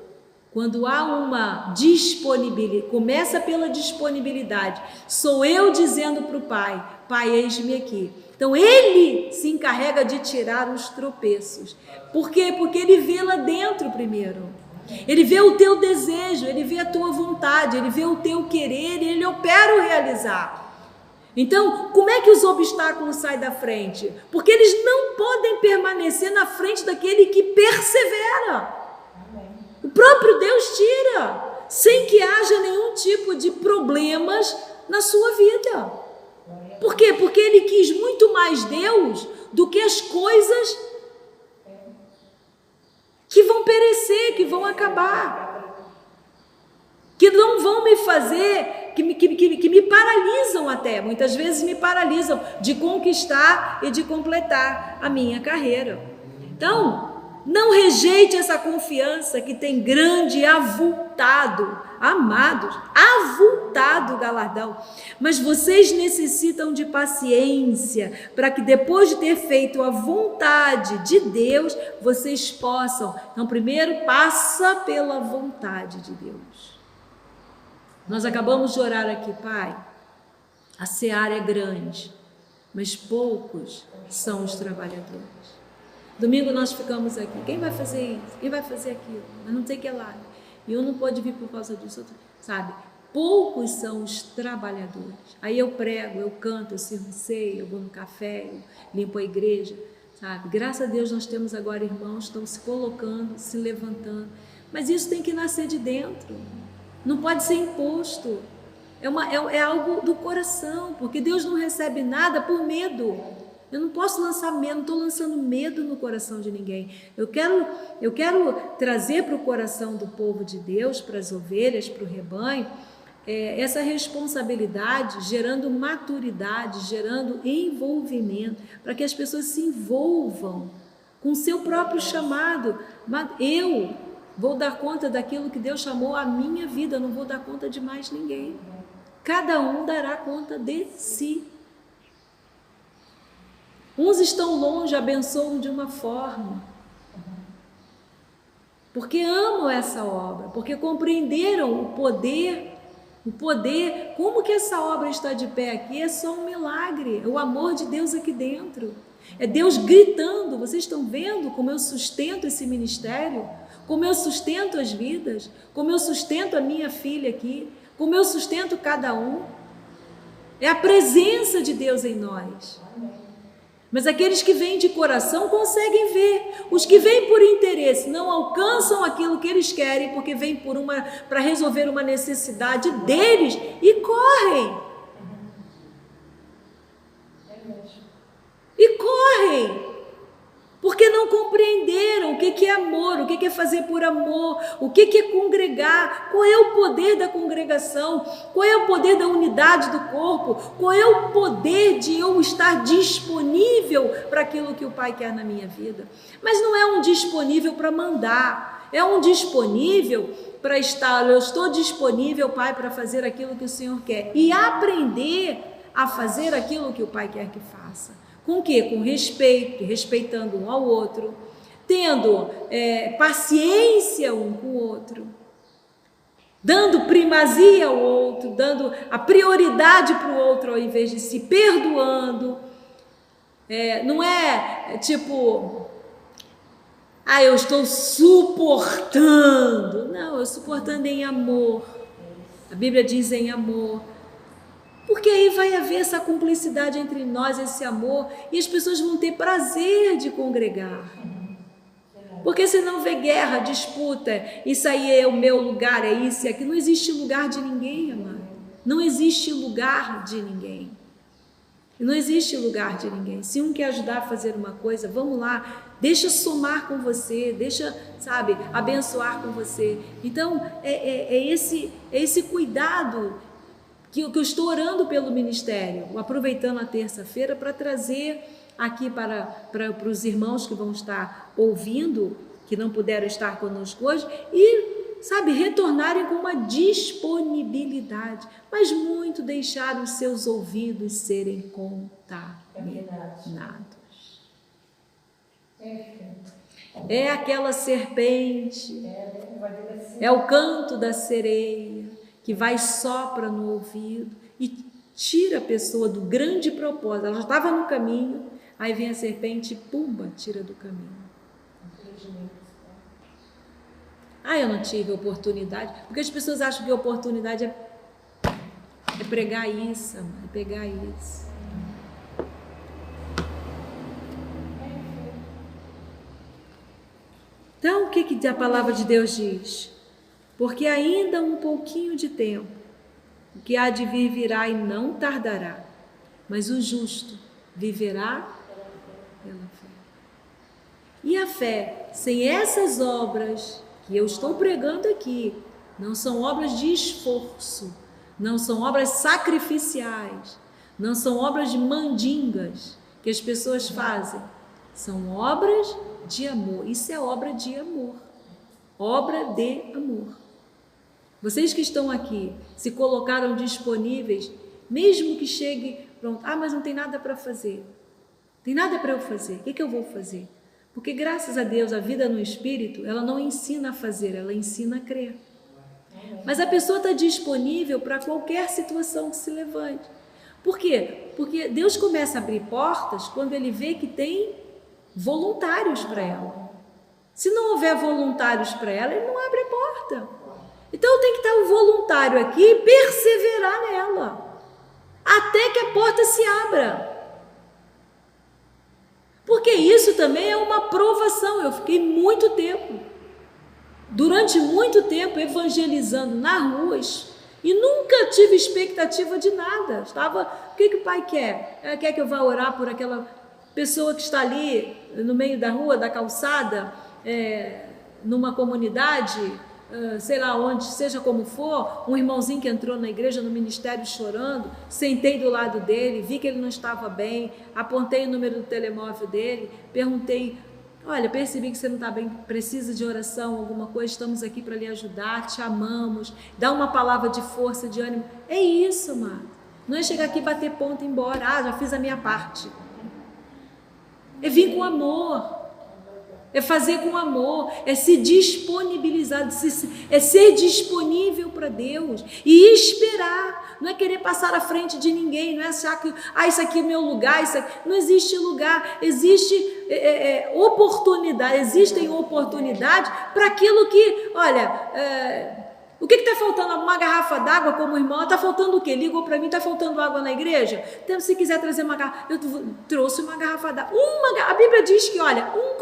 Quando há uma disponibilidade, começa pela disponibilidade. Sou eu dizendo para o Pai, Pai, eis-me aqui. Então ele se encarrega de tirar os tropeços. Por quê? Porque ele vê lá dentro primeiro. Ele vê o teu desejo, ele vê a tua vontade, ele vê o teu querer e ele opera o realizar. Então, como é que os obstáculos saem da frente? Porque eles não podem permanecer na frente daquele que persevera. O próprio Deus tira, sem que haja nenhum tipo de problemas na sua vida. Por quê? Porque ele quis muito mais Deus do que as coisas que vão perecer, que vão acabar, que não vão me fazer, que me paralisam até, muitas vezes me paralisam de conquistar e de completar a minha carreira. Então, não rejeite essa confiança que tem grande e avultado, amados, avultado galardão. Mas vocês necessitam de paciência para que depois de ter feito a vontade de Deus, vocês possam. Então, primeiro, passa pela vontade de Deus. Nós acabamos de orar aqui, Pai, a seara é grande, mas poucos são os trabalhadores. Domingo nós ficamos aqui, quem vai fazer isso? Quem vai fazer aquilo? Mas não sei o que lá. E um não pode vir por causa disso, outro, sabe? Poucos são os trabalhadores. Aí eu prego, eu canto, eu sirvo ceia, eu vou no café, eu limpo a igreja, sabe? Graças a Deus nós temos agora irmãos que estão se colocando, se levantando. Mas isso tem que nascer de dentro. Não pode ser imposto. É algo do coração, porque Deus não recebe nada por medo. Eu não posso lançar medo, não estou lançando medo no coração de ninguém. Eu quero trazer para o coração do povo de Deus, para as ovelhas, para o rebanho, essa responsabilidade, gerando maturidade, gerando envolvimento, para que as pessoas se envolvam com o seu próprio chamado. Eu vou dar conta daquilo que Deus chamou a minha vida, eu não vou dar conta de mais ninguém. Cada um dará conta de si. Uns estão longe, abençoam de uma forma, porque amam essa obra, porque compreenderam o poder, como que essa obra está de pé aqui, é só um milagre, é o amor de Deus aqui dentro, é Deus gritando. Vocês estão vendo como eu sustento esse ministério, como eu sustento as vidas, como eu sustento a minha filha aqui, como eu sustento cada um, é a presença de Deus em nós. Mas aqueles que vêm de coração conseguem ver. Os que vêm por interesse não alcançam aquilo que eles querem, porque vêm para resolver uma necessidade deles e correm. E correm. Porque não compreenderam o que é amor, o que é fazer por amor, o que é congregar, qual é o poder da congregação, qual é o poder da unidade do corpo, qual é o poder de eu estar disponível para aquilo que o Pai quer na minha vida. Mas não é um disponível para mandar, é um disponível para estar, eu estou disponível, Pai, para fazer aquilo que o Senhor quer e aprender a fazer aquilo que o Pai quer que faça. Com o quê? Com respeito, respeitando um ao outro, tendo paciência um com o outro, dando primazia ao outro, dando a prioridade para o outro ao invés de se perdoando. Não é tipo, eu estou suportando. Não, eu suportando em amor. A Bíblia diz em amor. Porque aí vai haver essa cumplicidade entre nós, esse amor, e as pessoas vão ter prazer de congregar. Porque senão vê guerra, disputa, isso aí é o meu lugar, é isso e aquilo. Não existe lugar de ninguém, amado. Não existe lugar de ninguém. Não existe lugar de ninguém. Se um quer ajudar a fazer uma coisa, vamos lá, deixa somar com você, deixa, abençoar com você. Então, é esse cuidado que eu estou orando pelo ministério, aproveitando a terça-feira para trazer aqui para os irmãos que vão estar ouvindo, que não puderam estar conosco hoje, e, retornarem com uma disponibilidade, mas muito deixar os seus ouvidos serem contaminados. É aquela serpente, é o canto da sereia, que vai sopra no ouvido e tira a pessoa do grande propósito. Ela já estava no caminho, aí vem a serpente e pumba, tira do caminho. Eu não tive oportunidade, porque as pessoas acham que oportunidade é É pregar isso, amado, é pegar isso. Então, o que a palavra de Deus diz? Porque ainda um pouquinho de tempo, o que há de vir virá e não tardará, mas o justo viverá pela fé. E a fé, sem essas obras que eu estou pregando aqui, não são obras de esforço, não são obras sacrificiais, não são obras de mandingas que as pessoas fazem, são obras de amor. Isso é obra de amor, obra de amor. Vocês que estão aqui se colocaram disponíveis, mesmo que chegue pronto, mas não tem nada para fazer, tem nada para eu fazer, o que eu vou fazer? Porque graças a Deus a vida no Espírito, ela não ensina a fazer, ela ensina a crer. Mas a pessoa está disponível para qualquer situação que se levante. Por quê? Porque Deus começa a abrir portas quando Ele vê que tem voluntários para ela. Se não houver voluntários para ela, Ele não abre a porta. Então tem que estar o voluntário aqui e perseverar nela, até que a porta se abra. Porque isso também é uma provação. Eu fiquei durante muito tempo evangelizando nas ruas e nunca tive expectativa de nada. O que o pai quer? Quer que eu vá orar por aquela pessoa que está ali no meio da rua, da calçada, numa comunidade, sei lá onde, seja como for, um irmãozinho que entrou na igreja, no ministério chorando, sentei do lado dele, vi que ele não estava bem, apontei o número do telemóvel dele, perguntei, olha, percebi que você não está bem, precisa de oração, alguma coisa, estamos aqui para lhe ajudar, te amamos, dá uma palavra de força, de ânimo. É isso, amado. Não é chegar aqui, bater ponto e ir embora, já fiz a minha parte. É vir com amor. É fazer com amor, é se disponibilizar, é ser disponível para Deus e esperar. Não é querer passar à frente de ninguém, não é achar que isso aqui é meu lugar, isso aqui. Não existe lugar, existe oportunidade, existem oportunidades para aquilo que, olha, o que está faltando? Uma garrafa d'água, como irmã? Está faltando o quê? Ligou para mim, está faltando água na igreja? Então, se quiser trazer uma garrafa, eu trouxe uma garrafa d'água. A Bíblia diz que, olha, um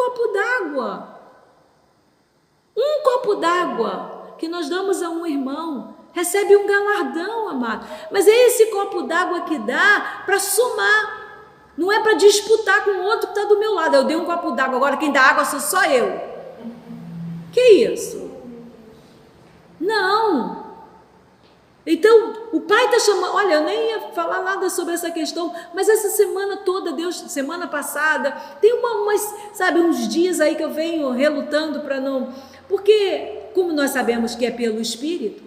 copo d'água que nós damos a um irmão, recebe um galardão, amado. Mas é esse copo d'água que dá para somar, não é para disputar com o outro que está do meu lado. Eu dei um copo d'água, agora quem dá água sou só eu. Que isso? Não. Então, o pai está chamando, olha, eu nem ia falar nada sobre essa questão, mas essa semana toda, semana passada, tem uns dias aí que eu venho relutando para não, porque como nós sabemos que é pelo Espírito,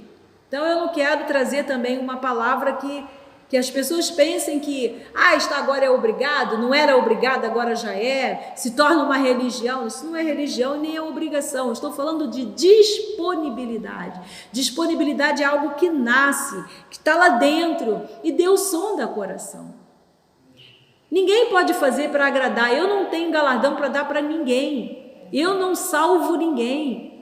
então eu não quero trazer também uma palavra que as pessoas pensem que, isto agora é obrigado, não era obrigado, agora já é, se torna uma religião. Isso não é religião nem é obrigação, eu estou falando de disponibilidade. Disponibilidade é algo que nasce, que está lá dentro, e Deus sonda o coração. Ninguém pode fazer para agradar, eu não tenho galardão para dar para ninguém, eu não salvo ninguém.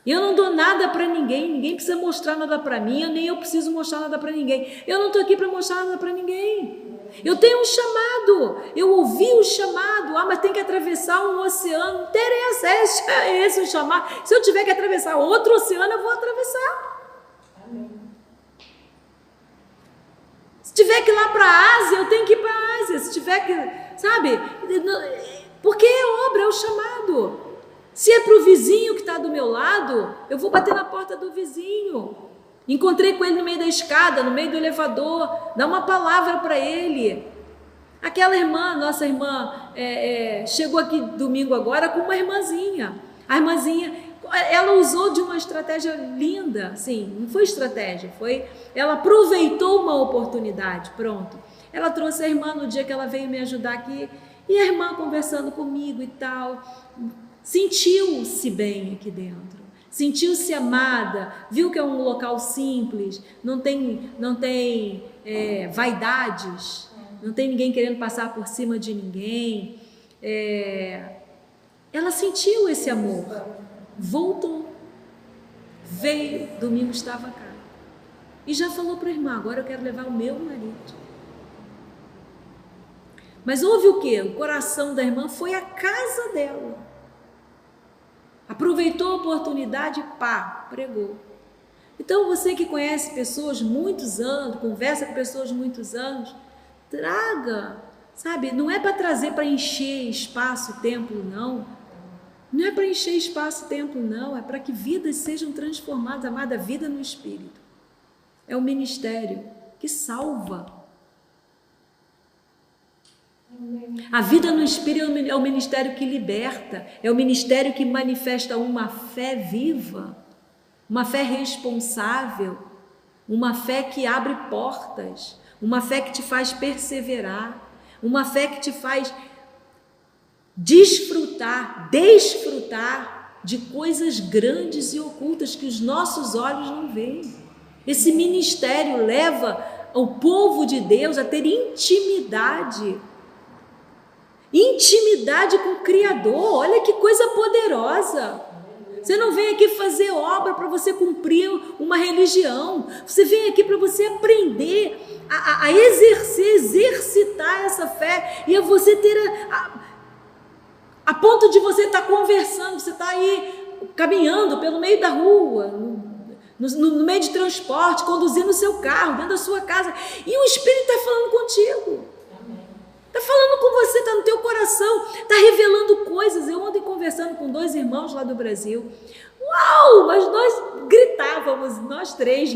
Eu não dou nada para ninguém, ninguém precisa mostrar nada para mim, nem eu preciso mostrar nada para ninguém. Eu não estou aqui para mostrar nada para ninguém. Eu tenho um chamado, eu ouvi o chamado, mas tem que atravessar um oceano, não interessa, é esse o chamado. Se eu tiver que atravessar outro oceano, eu vou atravessar. Amém. Se tiver que ir lá para a Ásia, eu tenho que ir para a Ásia. Se tiver que, sabe, porque é obra, é o chamado. Se é para o vizinho que está do meu lado, eu vou bater na porta do vizinho. Encontrei com ele no meio da escada, no meio do elevador, dá uma palavra para ele. Aquela irmã, nossa irmã, chegou aqui domingo agora com uma irmãzinha. A irmãzinha, ela usou de uma estratégia linda, assim, não foi estratégia, ela aproveitou uma oportunidade, pronto. Ela trouxe a irmã no dia que ela veio me ajudar aqui, e a irmã conversando comigo e tal, sentiu-se bem aqui dentro, sentiu-se amada, viu que é um local simples, não tem vaidades, não tem ninguém querendo passar por cima de ninguém. Ela sentiu esse amor, voltou, veio, domingo estava cá. e já falou para a irmã: agora eu quero levar o meu marido. Mas houve o quê? O coração da irmã foi à casa dela. Aproveitou a oportunidade, pá, pregou. Então você que conhece pessoas muitos anos, conversa com pessoas muitos anos, traga, sabe? Não é para trazer para encher espaço, templo, não. Não é para encher espaço, templo, não. É para que vidas sejam transformadas, amada, vida no Espírito. É o ministério que salva. A vida no Espírito é o ministério que liberta, é o ministério que manifesta uma fé viva, uma fé responsável, uma fé que abre portas, uma fé que te faz perseverar, uma fé que te faz desfrutar de coisas grandes e ocultas que os nossos olhos não veem. Esse ministério leva o povo de Deus a ter intimidade com o Criador. Olha que coisa poderosa. Você não vem aqui fazer obra para você cumprir uma religião. Você vem aqui para você aprender a exercitar essa fé, e a você ter a ponto de você estar conversando, você está aí caminhando pelo meio da rua, no meio de transporte, conduzindo o seu carro, dentro da sua casa, e o Espírito está falando contigo. Está falando com você, está no teu coração, está revelando coisas. Eu ontem conversando com 2 irmãos lá do Brasil. Uau! Mas nós gritávamos, nós 3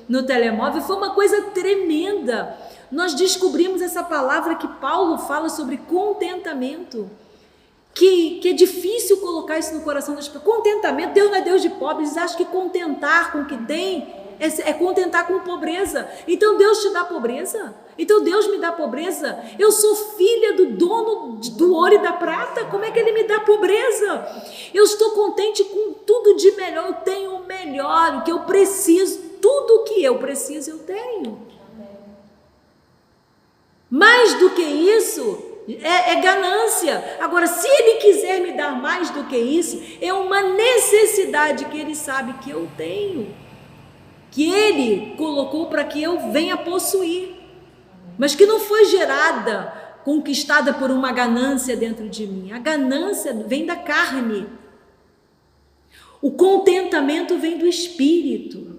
no telemóvel. Foi uma coisa tremenda. Nós descobrimos essa palavra que Paulo fala sobre contentamento. Que é difícil colocar isso no coração das pessoas. Contentamento, Deus não é Deus de pobres. Eles acham que contentar com o que tem é contentar com pobreza. Então Deus te dá pobreza? Então Deus me dá pobreza? Eu sou filha do dono do ouro e da prata, como é que Ele me dá pobreza? Eu estou contente com tudo de melhor, eu tenho o melhor, o que eu preciso, tudo o que eu preciso eu tenho. Mais do que isso é ganância. Agora, se Ele quiser me dar mais do que isso, é uma necessidade que Ele sabe que eu tenho, que Ele colocou para que eu venha possuir, mas que não foi gerada, conquistada por uma ganância dentro de mim. A ganância vem da carne. O contentamento vem do Espírito.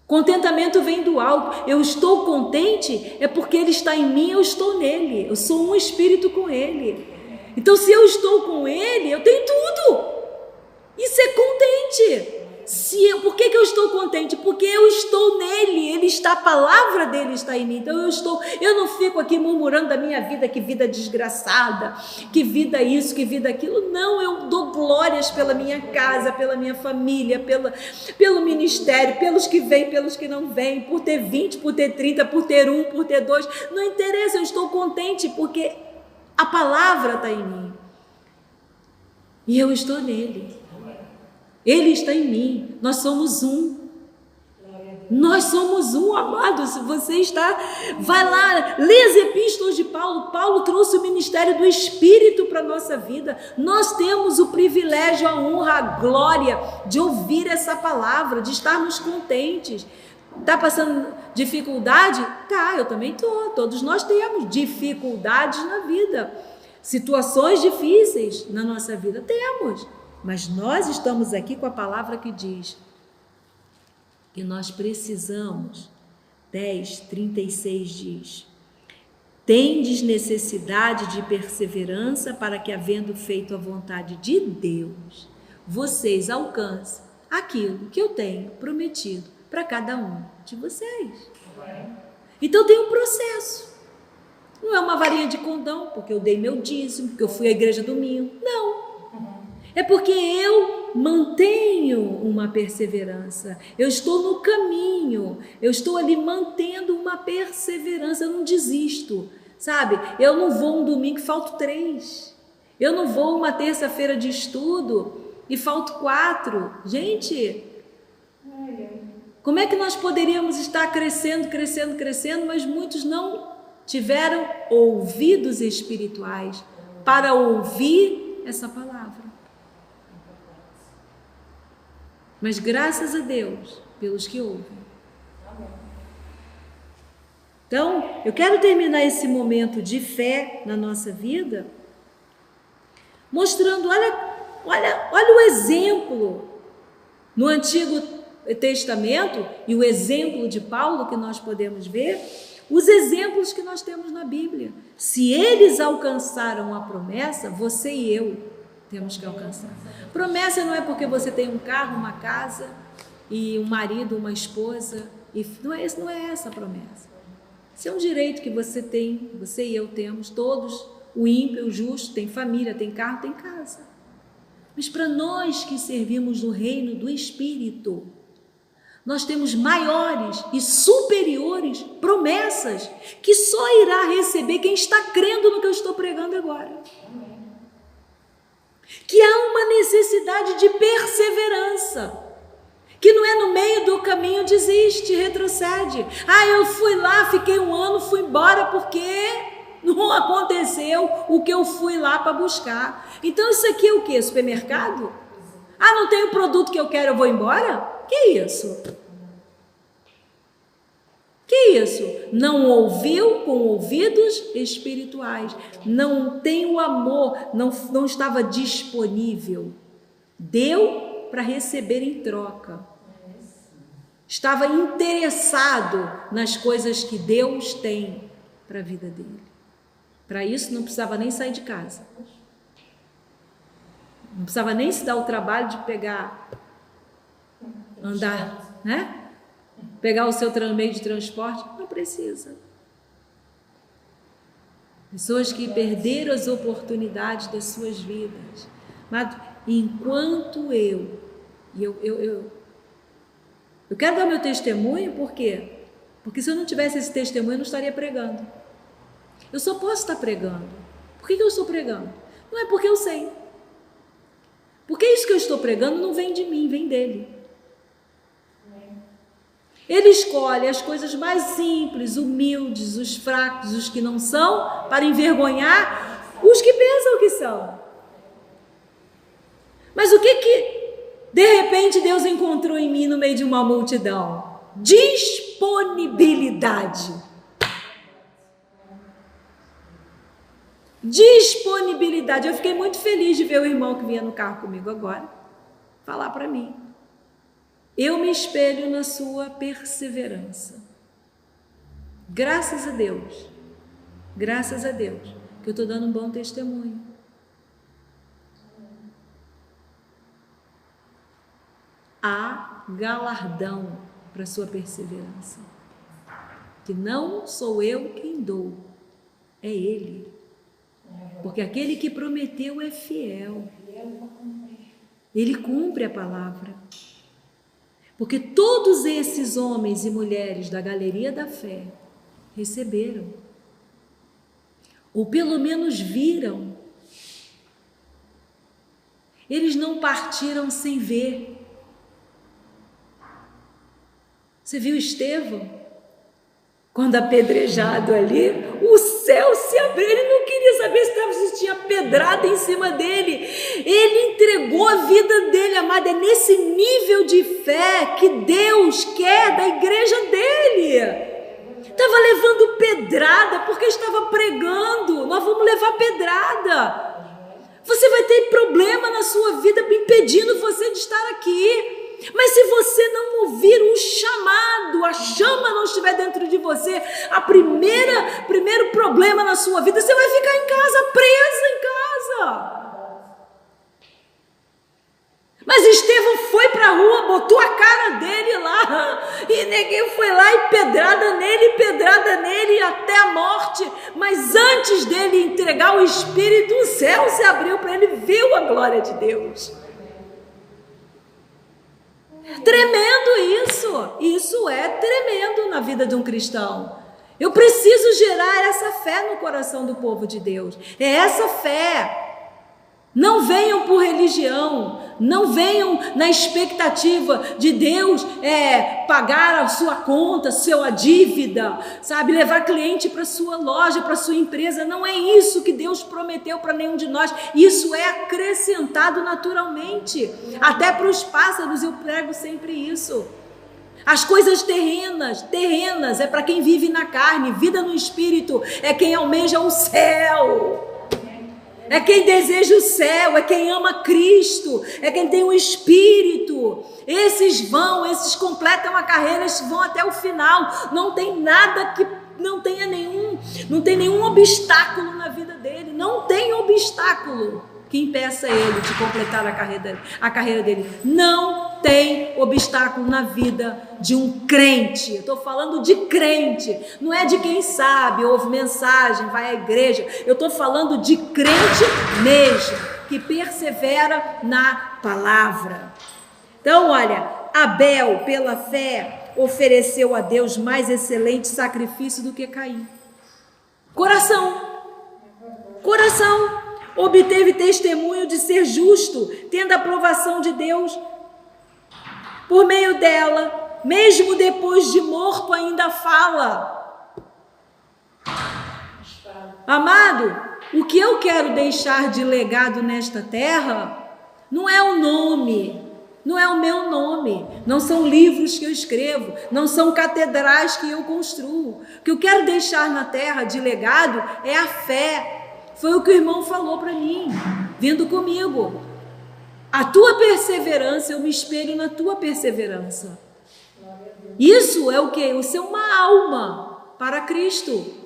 Contentamento vem do alto. Eu estou contente é porque Ele está em mim, eu estou nele. Eu sou um espírito com Ele. Então, se eu estou com Ele, eu tenho tudo. Isso é contente. Por que eu estou contente? Porque eu estou nele, Ele está, a palavra dele está em mim. Então eu não fico aqui murmurando da minha vida, que vida desgraçada, que vida isso, que vida aquilo. Não, eu dou glórias pela minha casa, pela minha família, pelo ministério, pelos que vêm, pelos que não vêm, por ter 20, por ter 30, por ter 1, por ter 2. Não interessa, eu estou contente porque a palavra está em mim. E eu estou nele. Ele está em mim, nós somos um. Nós somos um, amado. Se você está, vai lá, lê as epístolas de Paulo. Paulo trouxe o ministério do Espírito para a nossa vida. Nós temos o privilégio, a honra, a glória de ouvir essa palavra, de estarmos contentes. Está passando dificuldade? Tá, eu também estou. Todos nós temos dificuldades na vida, situações difíceis na nossa vida, temos. Mas nós estamos aqui com a palavra que diz que nós precisamos. 10:36 diz: tendes necessidade de perseverança para que, havendo feito a vontade de Deus, vocês alcancem aquilo que eu tenho prometido para cada um de vocês. Então tem um processo. Não é uma varinha de condão, porque eu dei meu dízimo, porque eu fui à igreja domingo. Não. É porque eu mantenho uma perseverança, eu estou no caminho, eu estou ali mantendo uma perseverança, eu não desisto, sabe? Eu não vou um domingo e falto 3, eu não vou uma terça-feira de estudo e falto 4. Gente, como é que nós poderíamos estar crescendo, mas muitos não tiveram ouvidos espirituais para ouvir essa palavra? Mas graças a Deus, pelos que ouvem. Então, eu quero terminar esse momento de fé na nossa vida mostrando, olha o exemplo no Antigo Testamento e o exemplo de Paulo que nós podemos ver, os exemplos que nós temos na Bíblia. Se eles alcançaram a promessa, você e eu temos que alcançar. Promessa não é porque você tem um carro, uma casa e um marido, uma esposa, e não é essa a promessa. Isso é um direito que você tem, você e eu temos, todos, o ímpio, o justo, tem família, tem carro, tem casa. Mas para nós que servimos no reino do Espírito, nós temos maiores e superiores promessas que só irá receber quem está crendo no que eu estou pregando agora. Que há uma necessidade de perseverança, que não é no meio do caminho desiste, retrocede. Eu fui lá, fiquei um ano, fui embora porque não aconteceu o que eu fui lá para buscar. Então isso aqui é o quê? Supermercado? Não tem o produto que eu quero, eu vou embora? Que isso? Que isso? Não ouviu com ouvidos espirituais, não tem o amor, não estava disponível, deu para receber em troca, estava interessado nas coisas que Deus tem para a vida dele. Para isso não precisava nem sair de casa, não precisava nem se dar o trabalho de andar, né? Pegar o seu meio de transporte, não precisa. Pessoas que perderam as oportunidades das suas vidas. Mas enquanto eu quero dar meu testemunho, por quê? Porque se eu não tivesse esse testemunho, eu não estaria pregando. Eu só posso estar pregando. Por que eu estou pregando? Não é porque eu sei. Porque isso que eu estou pregando não vem de mim, vem dele. Ele escolhe as coisas mais simples, humildes, os fracos, os que não são, para envergonhar os que pensam que são. Mas o que de repente Deus encontrou em mim no meio de uma multidão? Disponibilidade. Disponibilidade. Eu fiquei muito feliz de ver o irmão que vinha no carro comigo agora falar para mim. Eu me espelho na sua perseverança. Graças a Deus, que eu estou dando um bom testemunho. Há galardão para a sua perseverança, que não sou eu quem dou, é Ele, porque aquele que prometeu é fiel, Ele cumpre a palavra. Porque todos esses homens e mulheres da galeria da fé receberam, ou pelo menos viram. Eles não partiram sem ver. Você viu Estevão? Quando apedrejado ali, o céu se abriu, ele não queria saber se tinha pedrada em cima dele, ele entregou a vida dele, amada. É nesse nível de fé que Deus quer da igreja dele. Estava levando pedrada porque estava pregando. Nós vamos levar pedrada. Você vai ter problema na sua vida impedindo você de estar aqui. Mas se você não ouvir o chamado, a chama não estiver dentro de você, primeiro problema na sua vida, você vai ficar em casa, presa em casa. Mas Estevão foi para a rua, botou a cara dele lá, e ninguém foi lá e pedrada nele até a morte. Mas antes dele entregar o Espírito, o céu se abriu para ele, viu a glória de Deus. Tremendo isso é tremendo na vida de um cristão. Eu preciso gerar essa fé no coração do povo de Deus, é essa fé. Não venham por religião, não venham na expectativa de Deus pagar a sua conta, sua dívida, sabe, levar cliente para sua loja, para sua empresa. Não é isso que Deus prometeu para nenhum de nós. Isso é acrescentado naturalmente, até para os pássaros. Eu prego sempre isso. As coisas terrenas é para quem vive na carne. Vida no espírito é quem almeja o céu. É quem deseja o céu, é quem ama Cristo, é quem tem o Espírito. Esses completam a carreira, esses vão até o final. Não tem nada que não tem nenhum obstáculo na vida dele. Não tem obstáculo que impeça ele de completar a carreira dele. Não tem obstáculo na vida de um crente. Eu estou falando de crente, não é de quem sabe, ouve mensagem, vai à igreja. Eu estou falando de crente mesmo, que persevera na palavra. Então, olha, Abel, pela fé, ofereceu a Deus mais excelente sacrifício do que Caim. Coração. Obteve testemunho de ser justo, tendo a aprovação de Deus. Por meio dela, mesmo depois de morto, ainda fala. Amado, o que eu quero deixar de legado nesta terra não é o nome, não é o meu nome, não são livros que eu escrevo, não são catedrais que eu construo. O que eu quero deixar na terra de legado é a fé. Foi o que o irmão falou para mim, vindo comigo. A tua perseverança, eu me espelho na tua perseverança. Isso é o quê? O ser uma alma para Cristo.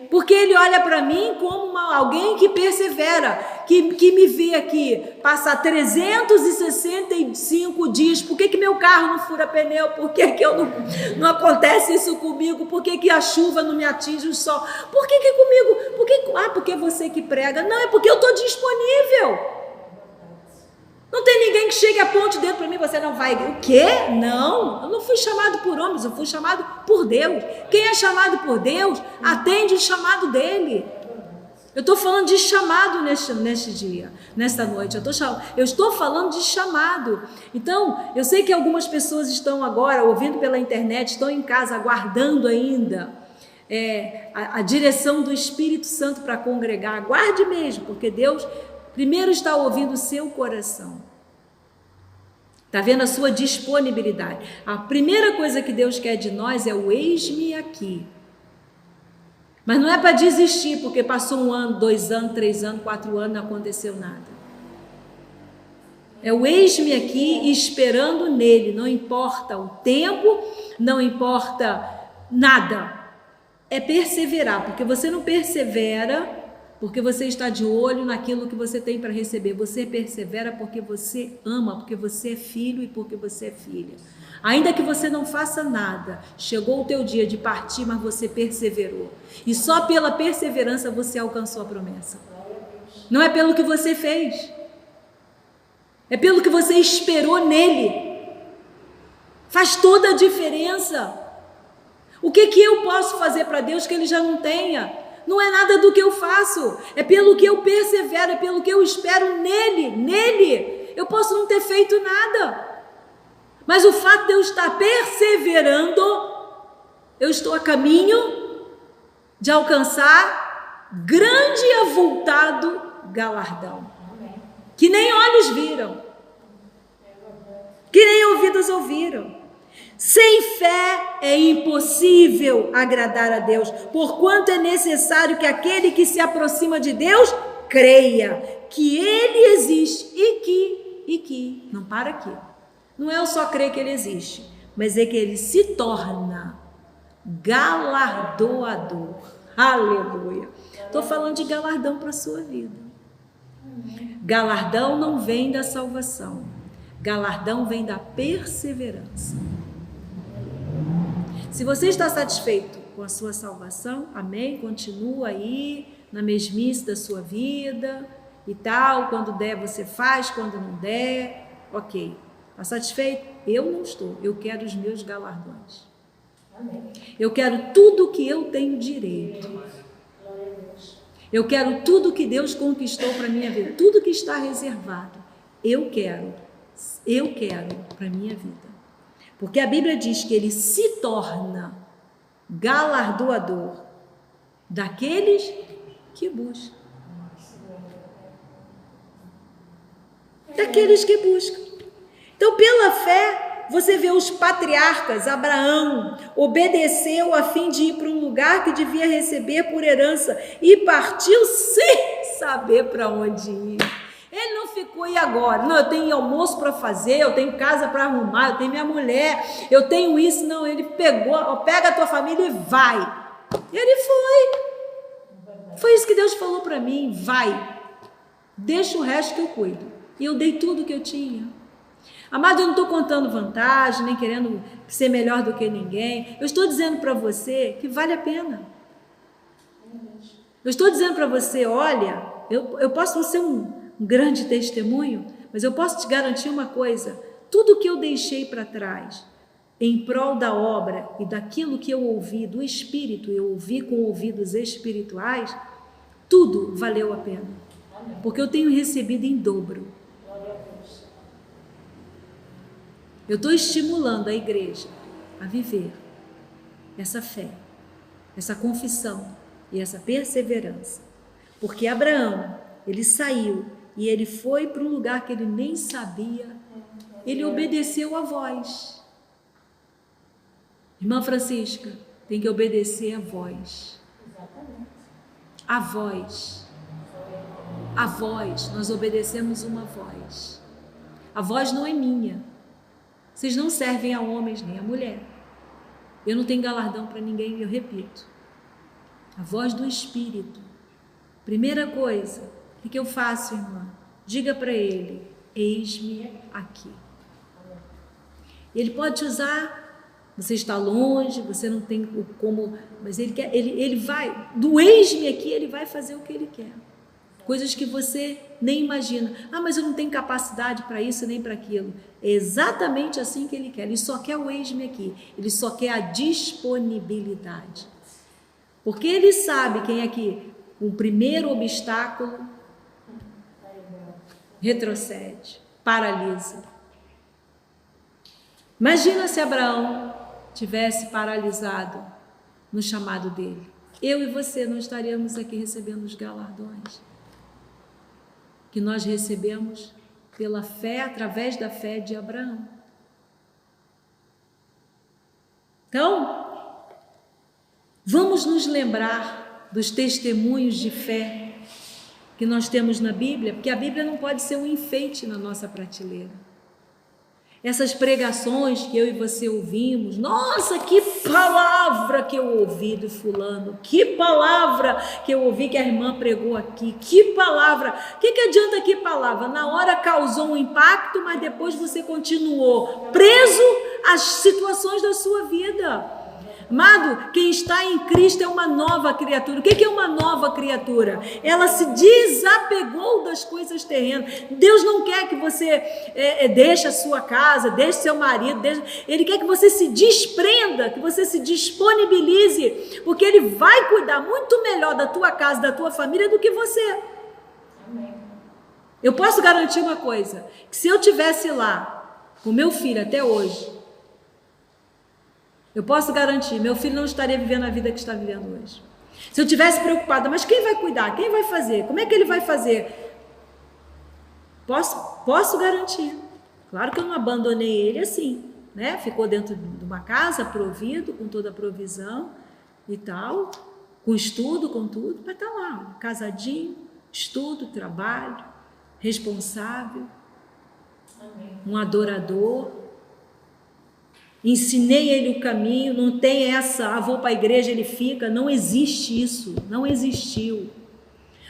Porque ele olha para mim como alguém que persevera, que me vê aqui passar 365 dias. Por que meu carro não fura pneu? Por que não acontece isso comigo? Por que a chuva não me atinge o sol? Por que comigo? Porque você que prega. Não, é porque eu estou disponível. Não tem ninguém que chegue a aponte o dedo para mim, você não vai. O quê? Não, eu não fui chamado por homens, eu fui chamado por Deus. Quem é chamado por Deus, atende o chamado dele. Eu estou falando de chamado neste dia, nesta noite. Eu estou falando de chamado. Então, eu sei que algumas pessoas estão agora, ouvindo pela internet, estão em casa, aguardando ainda a direção do Espírito Santo para congregar. Aguarde mesmo, porque Deus primeiro está ouvindo o seu coração. Está vendo a sua disponibilidade. A primeira coisa que Deus quer de nós é o eis-me aqui. Mas não é para desistir, porque passou 1 ano, 2 anos, 3 anos, 4 anos, não aconteceu nada. É o eis-me aqui esperando nele. Não importa o tempo, não importa nada. É perseverar, porque você não persevera porque você está de olho naquilo que você tem para receber. Você persevera porque você ama, porque você é filho e porque você é filha. Ainda que você não faça nada, chegou o teu dia de partir, mas você perseverou. E só pela perseverança você alcançou a promessa. Não é pelo que você fez, é pelo que você esperou nele. Faz toda a diferença. O que eu posso fazer para Deus que ele já não tenha? Não é nada do que eu faço, é pelo que eu persevero, é pelo que eu espero nele. Eu posso não ter feito nada, mas o fato de eu estar perseverando, eu estou a caminho de alcançar grande e avultado galardão, que nem olhos viram, que nem ouvidos ouviram. Sem fé é impossível agradar a Deus, porquanto é necessário que aquele que se aproxima de Deus creia que Ele existe e que não para aqui. Não é eu só crer que Ele existe, mas é que Ele se torna galardoador. Aleluia! Estou falando de galardão para a sua vida. Galardão não vem da salvação, galardão vem da perseverança. Se você está satisfeito com a sua salvação, amém, continua aí na mesmice da sua vida e tal, quando der você faz, quando não der, ok. Está satisfeito? Eu não estou, eu quero os meus galardões. Amém. Eu quero tudo que eu tenho direito. Eu quero tudo que Deus conquistou para a minha vida, tudo que está reservado. Eu quero para a minha vida. Porque a Bíblia diz que Ele se torna galardoador daqueles que buscam. Daqueles que buscam. Então, pela fé, você vê os patriarcas, Abraão obedeceu a fim de ir para um lugar que devia receber por herança e partiu sem saber para onde ir. Ele não ficou, e agora? Não, eu tenho almoço para fazer, eu tenho casa para arrumar, eu tenho minha mulher, eu tenho isso. Não, ele pegou, pega a tua família e vai. Ele foi. Foi isso que Deus falou para mim, vai. Deixa o resto que eu cuido. E eu dei tudo que eu tinha. Amado, eu não estou contando vantagem, nem querendo ser melhor do que ninguém. Eu estou dizendo para você que vale a pena. Eu estou dizendo para você, olha, eu posso ser um grande testemunho, mas eu posso te garantir uma coisa: tudo que eu deixei para trás em prol da obra e daquilo que eu ouvi do Espírito, eu ouvi com ouvidos espirituais, tudo valeu a pena, porque eu tenho recebido em dobro. Eu estou estimulando a igreja a viver essa fé, essa confissão e essa perseverança, porque Abraão, ele saiu e ele foi para um lugar que ele nem sabia, ele obedeceu a voz. Irmã Francisca, tem que obedecer a voz. A voz. A voz, nós obedecemos uma voz. A voz não é minha. Vocês não servem a homens nem a mulher. Eu não tenho galardão para ninguém, eu repito. A voz do Espírito. Primeira coisa, o que eu faço, irmã? Diga para ele: eis-me aqui. Ele pode te usar. Você está longe, você não tem como, mas ele vai, do eis-me aqui, ele vai fazer o que ele quer. Coisas que você nem imagina. Ah, mas eu não tenho capacidade para isso nem para aquilo. É exatamente assim que ele quer. Ele só quer o eis-me aqui. Ele só quer a disponibilidade. Porque ele sabe quem é que, com o primeiro obstáculo, retrocede, paralisa. Imagina se Abraão tivesse paralisado no chamado dele. Eu e você não estaríamos aqui recebendo os galardões que nós recebemos pela fé, através da fé de Abraão. Então, vamos nos lembrar dos testemunhos de fé que nós temos na Bíblia, porque a Bíblia não pode ser um enfeite na nossa prateleira. Essas pregações que eu e você ouvimos, nossa, que palavra que eu ouvi do fulano, que palavra que eu ouvi que a irmã pregou aqui, que palavra, o que adianta que palavra? Na hora causou um impacto, mas depois você continuou preso às situações da sua vida. Amado, quem está em Cristo é uma nova criatura. O que é uma nova criatura? Ela se desapegou das coisas terrenas. Deus não quer que você deixe a sua casa, deixe seu marido, Ele quer que você se desprenda, que você se disponibilize, porque Ele vai cuidar muito melhor da tua casa, da tua família do que você. Amém. Eu posso garantir uma coisa, que se eu tivesse lá com meu filho até hoje, eu posso garantir, meu filho não estaria vivendo a vida que está vivendo hoje. Se eu tivesse preocupada, mas quem vai cuidar? Quem vai fazer? Como é que ele vai fazer? Posso garantir. Claro que eu não abandonei ele assim, né? Ficou dentro de uma casa, provido, com toda a provisão e tal, com estudo, com tudo, mas tá lá, casadinho, estudo, trabalho, responsável, um adorador. Ensinei ele o caminho, não tem essa, vou para a igreja, ele fica, não existe isso, não existiu.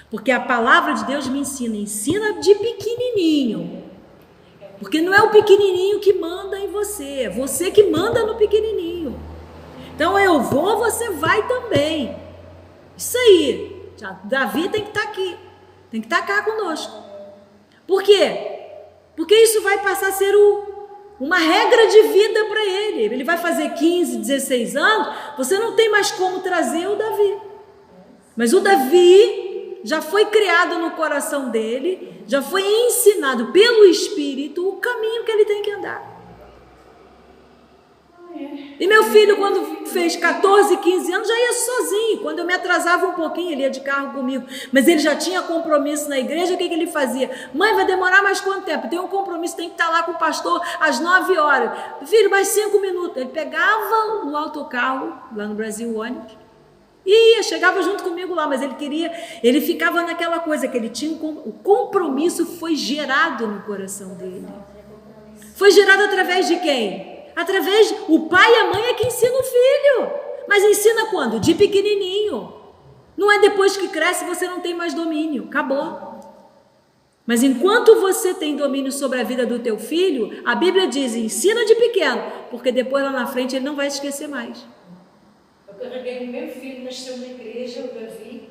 Porque a palavra de Deus me ensina de pequenininho. Porque não é o pequenininho que manda em você, é você que manda no pequenininho. Então eu vou, você vai também. Isso aí, Davi tem que estar aqui, tem que estar cá conosco. Por quê? Porque isso vai passar a ser uma regra de vida para ele. Ele vai fazer 15, 16 anos, você não tem mais como trazer o Davi. Mas o Davi já foi criado no coração dele, já foi ensinado pelo Espírito o caminho que ele tem que andar. E meu filho, quando fez 14, 15 anos, já ia sozinho. Quando eu me atrasava um pouquinho, ele ia de carro comigo. Mas ele já tinha compromisso na igreja, o que ele fazia? Mãe, vai demorar mais quanto tempo? Tem um compromisso, tem que estar lá com o pastor às 9 horas. Filho, mais 5 minutos. Ele pegava o autocarro, lá no Brasil, o ônibus, e ia, chegava junto comigo lá, mas ele ficava naquela coisa que ele tinha, o compromisso foi gerado no coração dele. Foi gerado através de quem? Através, o pai e a mãe é que ensina o filho. Mas ensina quando? De pequenininho. Não é depois que cresce você não tem mais domínio. Acabou. Mas enquanto você tem domínio sobre a vida do teu filho, a Bíblia diz, ensina de pequeno, porque depois lá na frente ele não vai esquecer mais. Eu carreguei o meu filho, nasceu na igreja, o Davi,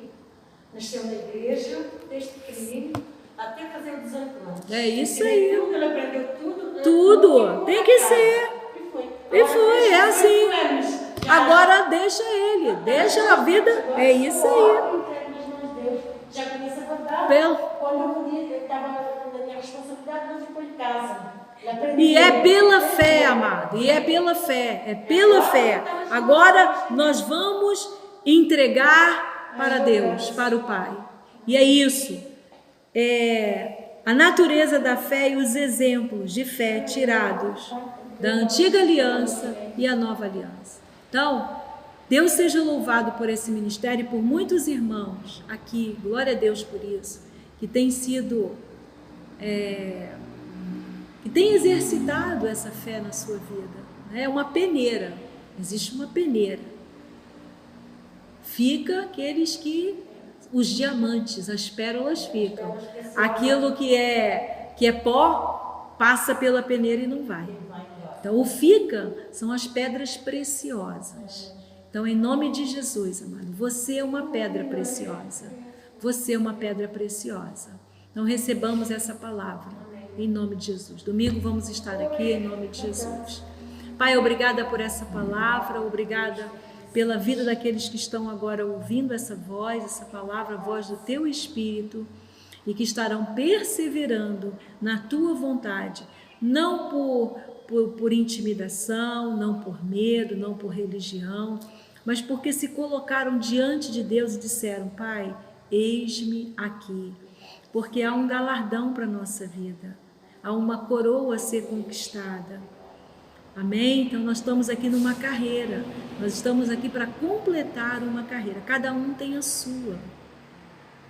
nasceu na igreja, desde pequenininho, até fazer 18 anos. É isso aí. Tudo, ele aprendeu tudo. Tudo. Tem que ser. E foi, é assim. Agora deixa ele, deixa a vida, é isso aí. Já começa a contar. Quando eu estava na minha responsabilidade, não ficou em casa. E é pela fé, amado, e é pela fé, é pela fé. Agora nós vamos entregar para Deus, para o Pai. E é isso. A natureza da fé e os exemplos de fé tirados da antiga aliança e a nova aliança. Então, Deus seja louvado por esse ministério e por muitos irmãos aqui, glória a Deus por isso, que tem sido, que tem exercitado essa fé na sua vida. É uma peneira, existe uma peneira. Fica aqueles que, os diamantes, as pérolas ficam. Aquilo que é pó, passa pela peneira e não vai. Então, o fica são as pedras preciosas. Então, em nome de Jesus, amado, você é uma pedra preciosa. Você é uma pedra preciosa. Então, recebamos essa palavra, em nome de Jesus. Domingo vamos estar aqui, em nome de Jesus. Pai, obrigada por essa palavra, obrigada pela vida daqueles que estão agora ouvindo essa voz, essa palavra, a voz do Teu Espírito, e que estarão perseverando na Tua vontade, não por intimidação, não por medo, não por religião, mas porque se colocaram diante de Deus e disseram, Pai, eis-me aqui, porque há um galardão para a nossa vida, há uma coroa a ser conquistada. Amém? Então nós estamos aqui numa carreira, nós estamos aqui para completar uma carreira, cada um tem a sua.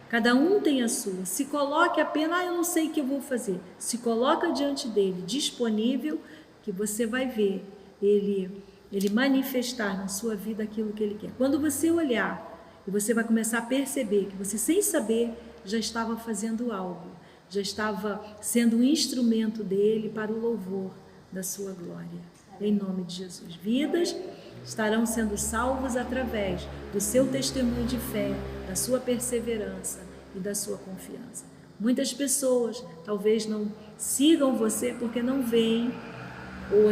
Cada um tem a sua. Se coloque apenas, eu não sei o que eu vou fazer. Se coloca diante dele, disponível, que você vai ver ele manifestar na sua vida aquilo que ele quer. Quando você olhar, e você vai começar a perceber que você, sem saber, já estava fazendo algo, já estava sendo um instrumento dele para o louvor da sua glória. Em nome de Jesus. Vidas estarão sendo salvas através do seu testemunho de fé, da sua perseverança e da sua confiança. Muitas pessoas talvez não sigam você porque não veem, ou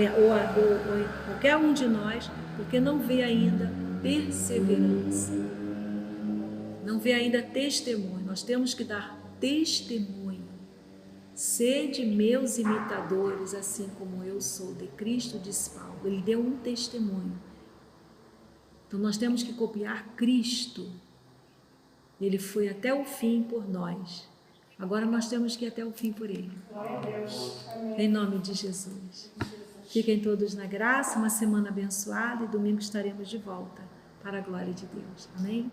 qualquer um de nós, porque não vê ainda perseverança, não vê ainda testemunho. Nós temos que dar testemunho. Sede meus imitadores, assim como eu sou de Cristo, disse Paulo. Ele deu um testemunho. Então nós temos que copiar Cristo. Ele foi até o fim por nós. Agora nós temos que ir até o fim por Ele. Em nome de Jesus. Fiquem todos na graça, uma semana abençoada e domingo estaremos de volta para a glória de Deus. Amém?